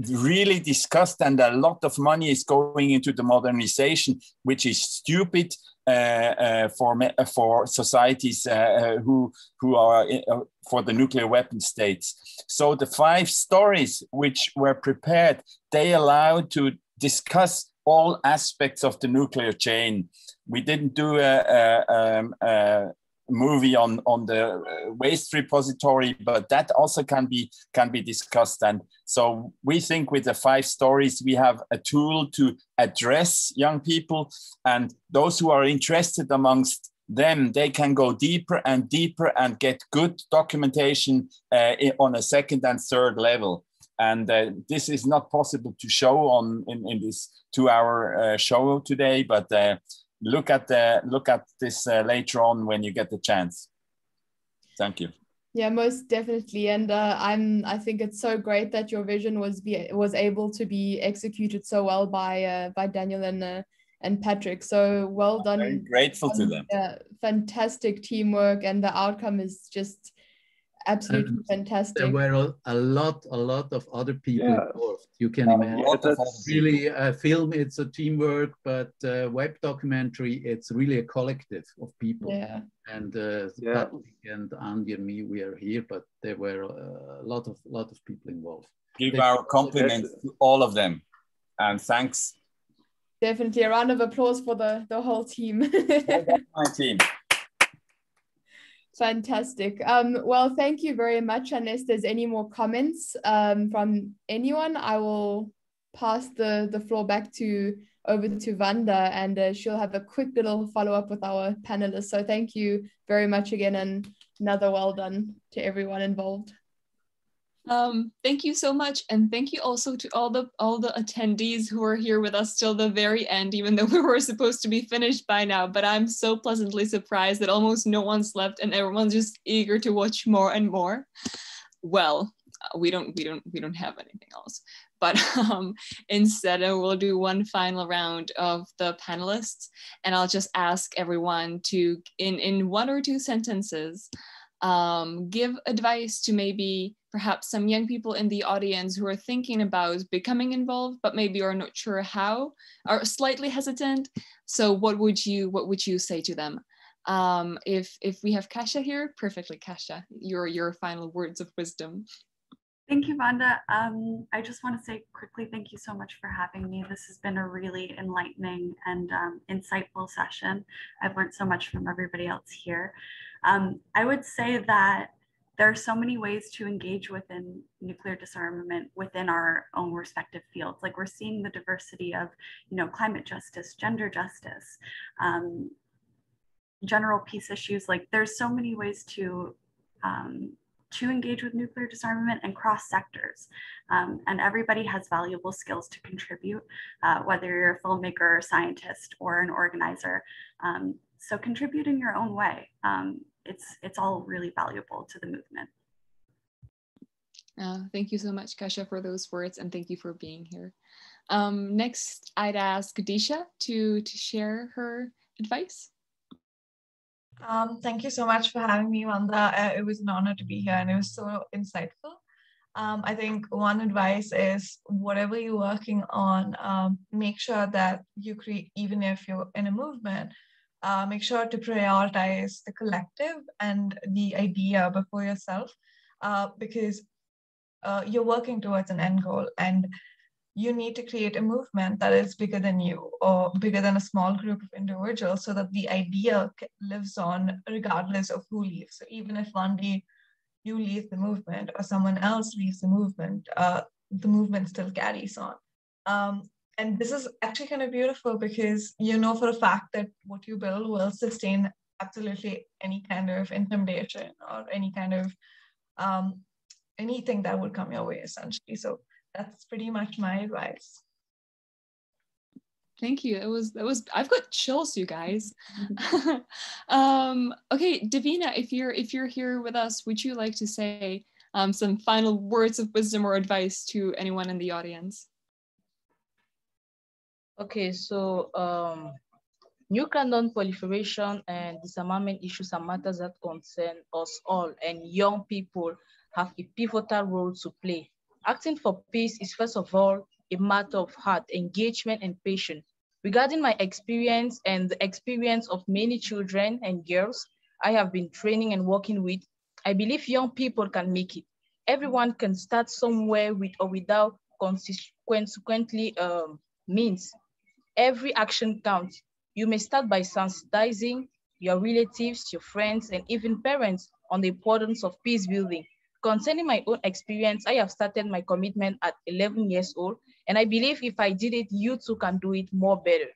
really discussed, and a lot of money is going into the modernization, which is stupid for societies who are for the nuclear weapon states. So the 5 stories which were prepared, they allowed to discuss all aspects of the nuclear chain. We didn't do a movie on the waste repository, but that also can be discussed. And so we think with the 5 stories, we have a tool to address young people, and those who are interested amongst them, they can go deeper and deeper and get good documentation on a 2nd and 3rd level. And this is not possible to show in this 2-hour show today, but look at this later on when you get the chance. Thank you. Yeah, most definitely. And I think it's so great that your vision was able to be executed so well by Daniel and Patrick. So well done. I'm very grateful to them. Fantastic teamwork, and the outcome is just absolutely fantastic. There were a lot of other people involved. You can imagine. Really, film, it's a teamwork, but web documentary, it's really a collective of people. Yeah. And Patrick and Andy and me, we are here, but there were a lot of people involved. Give our compliments to all of them, and thanks. Definitely a round of applause for the whole team. My team. Fantastic. Well, thank you very much. Unless there's any more comments from anyone, I will pass the floor back over to Vanda, and she'll have a quick little follow-up with our panelists. So thank you very much again, and another well done to everyone involved. Thank you so much, and thank you also to all the attendees who are here with us till the very end, even though we were supposed to be finished by now. But I'm so pleasantly surprised that almost no one's left, and everyone's just eager to watch more and more. Well, we don't have anything else, but instead we'll do one final round of the panelists, and I'll just ask everyone to, in 1 or 2 sentences, give advice to maybe perhaps some young people in the audience who are thinking about becoming involved, but maybe are not sure how, are slightly hesitant. So what would you say to them? If we have Kasha here, perfectly, Kasha, your final words of wisdom. Thank you, Vanda. I just want to say quickly, thank you so much for having me. This has been a really enlightening and insightful session. I've learned so much from everybody else here. I would say that there are so many ways to engage within nuclear disarmament within our own respective fields. Like, we're seeing the diversity of, climate justice, gender justice, general peace issues. Like, there's so many ways to engage with nuclear disarmament and cross sectors. And everybody has valuable skills to contribute, whether you're a filmmaker, or scientist, or an organizer. So contribute in your own way. It's all really valuable to the movement. Thank you so much, Kasha, for those words, and thank you for being here. Next, I'd ask Disha to share her advice. Thank you so much for having me, Vanda. It was an honor to be here, and it was so insightful. I think one advice is, whatever you're working on, make sure that you create, even if you're in a movement, make sure to prioritize the collective and the idea before yourself, because you're working towards an end goal, and you need to create a movement that is bigger than you, or bigger than a small group of individuals, so that the idea lives on regardless of who leaves. So even if one day you leave the movement or someone else leaves the movement, the movement still carries on. And this is actually kind of beautiful because you know for a fact that what you build will sustain absolutely any kind of intimidation or any kind of anything that would come your way, essentially. So that's pretty much my advice. Thank you. I've got chills, you guys. Okay, Divina, if you're here with us, would you like to say some final words of wisdom or advice to anyone in the audience? Okay, so nuclear non-proliferation and disarmament issues are matters that concern us all, and young people have a pivotal role to play. Acting for peace is first of all a matter of heart, engagement, and patience. Regarding my experience and the experience of many children and girls I have been training and working with, I believe young people can make it. Everyone can start somewhere with or without consequently means. Every action counts. You may start by sensitizing your relatives, your friends, and even parents on the importance of peace building. Concerning my own experience, I have started my commitment at 11 years old, and I believe if I did it, you too can do it more better.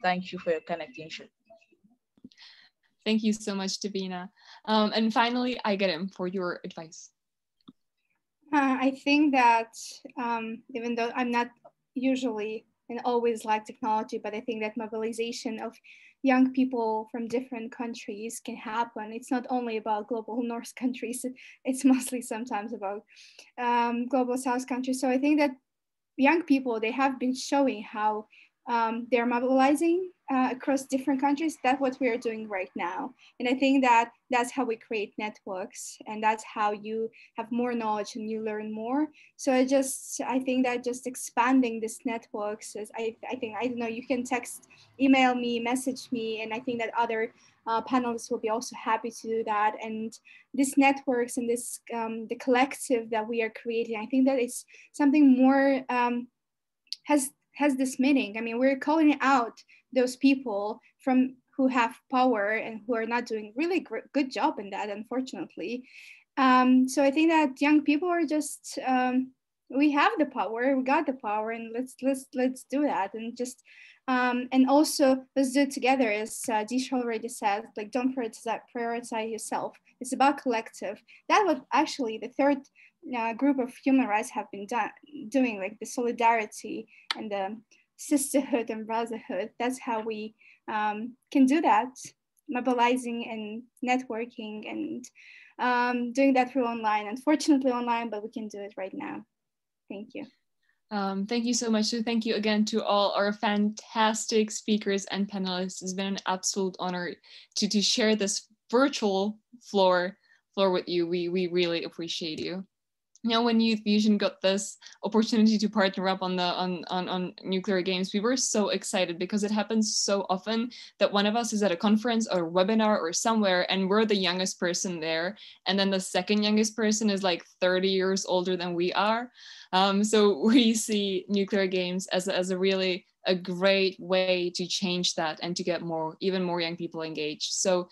Thank you for your kind attention. Thank you so much, Divina. And finally, Aigerim, for your advice. I think that even though I'm not usually and always like technology, but I think that mobilization of young people from different countries can happen. It's not only about global North countries, it's mostly sometimes about global South countries. So I think that young people, they have been showing how they're mobilizing across different countries. That's what we are doing right now. And I think that that's how we create networks, and that's how you have more knowledge and you learn more. So I think that just expanding this networks is, I think, I don't know, you can text, email me, message me, and I think that other panelists will be also happy to do that. And these networks and this, the collective that we are creating, I think that it's something more, has this meaning. I mean, we're calling out those people from who have power and who are not doing really good job in that, unfortunately. So I think that young people are just, we have the power, we got the power, and let's do that. And just, and also let's do it together, as Disha already said, like don't prioritize yourself. It's about collective. That was actually the third group of human rights have been doing, like the solidarity and the sisterhood and brotherhood. That's how we can do that, mobilizing and networking and doing that through online. Unfortunately online, but we can do it right now. Thank you. Thank you so much. So thank you again to all our fantastic speakers and panelists. It's been an absolute honor to share this virtual floor with you. We really appreciate you. You know, when Youth Fusion got this opportunity to partner up on nuclear games, we were so excited because it happens so often that one of us is at a conference or a webinar or somewhere and we're the youngest person there. And then the second youngest person is like 30 years older than we are. So we see nuclear games as a really a great way to change that and to get even more young people engaged. So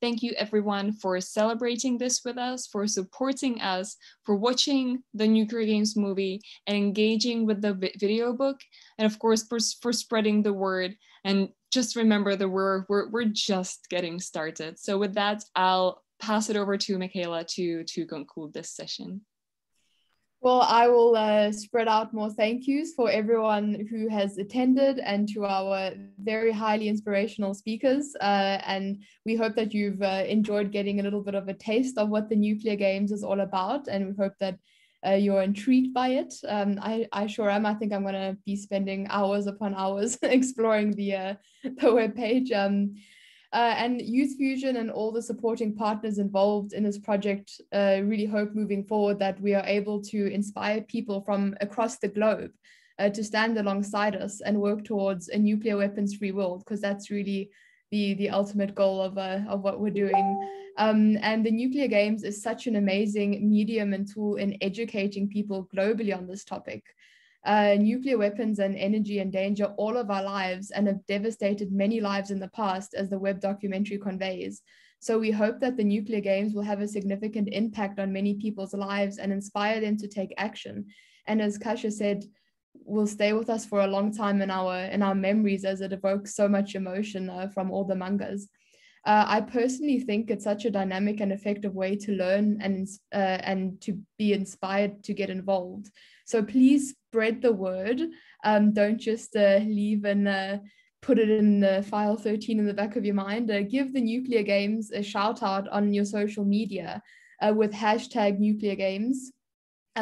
thank you everyone for celebrating this with us, for supporting us, for watching the Nuclear Games movie and engaging with the video book, and of course for spreading the word. And just remember that we're just getting started. So with that, I'll pass it over to Michaela to conclude this session. Well, I will spread out more thank yous for everyone who has attended and to our very highly inspirational speakers. And we hope that you've enjoyed getting a little bit of a taste of what the Nuclear Games is all about. And we hope that you're intrigued by it. I sure am. I think I'm going to be spending hours upon hours exploring the webpage. And Youth Fusion and all the supporting partners involved in this project really hope moving forward that we are able to inspire people from across the globe to stand alongside us and work towards a nuclear weapons-free world, because that's really the ultimate goal of what we're doing. And the Nuclear Games is such an amazing medium and tool in educating people globally on this topic. Nuclear weapons and energy endanger all of our lives and have devastated many lives in the past, as the web documentary conveys. So we hope that the Nuclear Games will have a significant impact on many people's lives and inspire them to take action. and as Kasha said, will stay with us for a long time in our memories, as it evokes so much emotion from all the mangas. I personally think it's such a dynamic and effective way to learn and to be inspired to get involved. So please spread the word. Don't just leave and put it in the file 13 in the back of your mind. Give the Nuclear Games a shout out on your social media with hashtag Nuclear Games.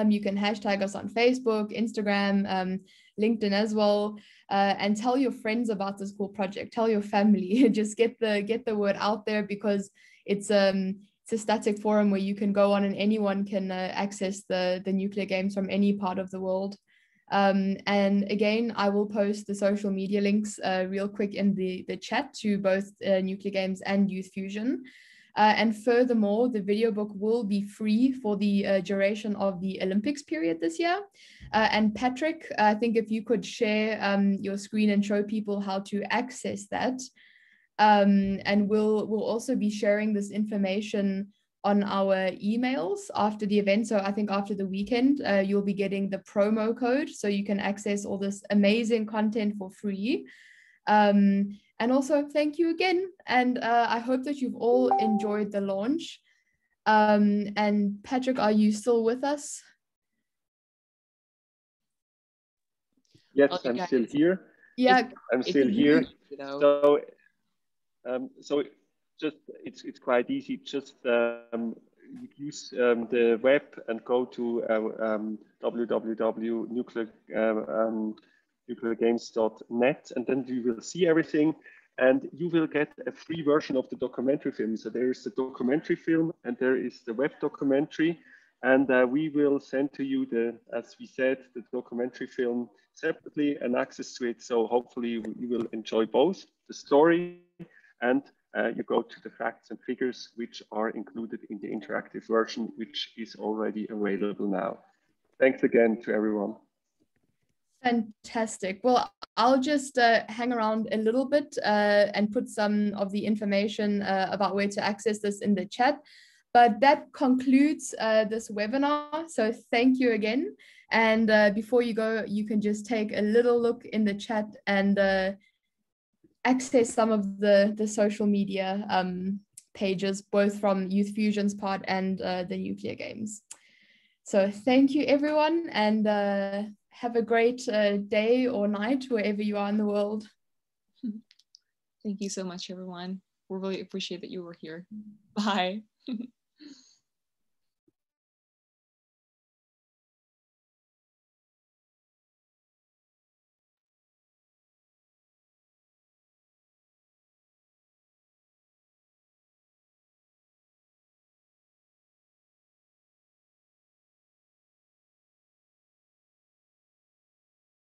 You can hashtag us on Facebook, Instagram, LinkedIn as well, and tell your friends about this cool project. Tell your family. Just get the word out there, because it's a static forum where you can go on and anyone can access the Nuclear Games from any part of the world. And again, I will post the social media links real quick in the chat to both Nuclear Games and Youth Fusion. And furthermore, the video book will be free for the duration of the Olympics period this year. And Patrick, I think if you could share your screen and show people how to access that. And we'll also be sharing this information on our emails after the event. So I think after the weekend, you'll be getting the promo code so you can access all this amazing content for free. And also thank you again. And I hope that you've all enjoyed the launch. And Patrick, are you still with us? Yes, I'm still here. Yeah, I'm still here. So just it's quite easy. Just use the web and go to www.nucleargames.net, and then you will see everything, and you will get a free version of the documentary film. So there is the documentary film and there is the web documentary, and we will send to you as we said, the documentary film separately and access to it. So hopefully you will enjoy both the story and you go to the facts and figures which are included in the interactive version, which is already available now. Thanks again to everyone. Fantastic. Well, I'll just hang around a little bit and put some of the information about where to access this in the chat. But that concludes this webinar. So thank you again. And before you go, you can just take a little look in the chat and access some of the social media pages, both from Youth Fusion's part and the Nuclear Games. So thank you, everyone, and have a great day or night wherever you are in the world. Thank you so much, everyone. We really appreciate that you were here. Bye.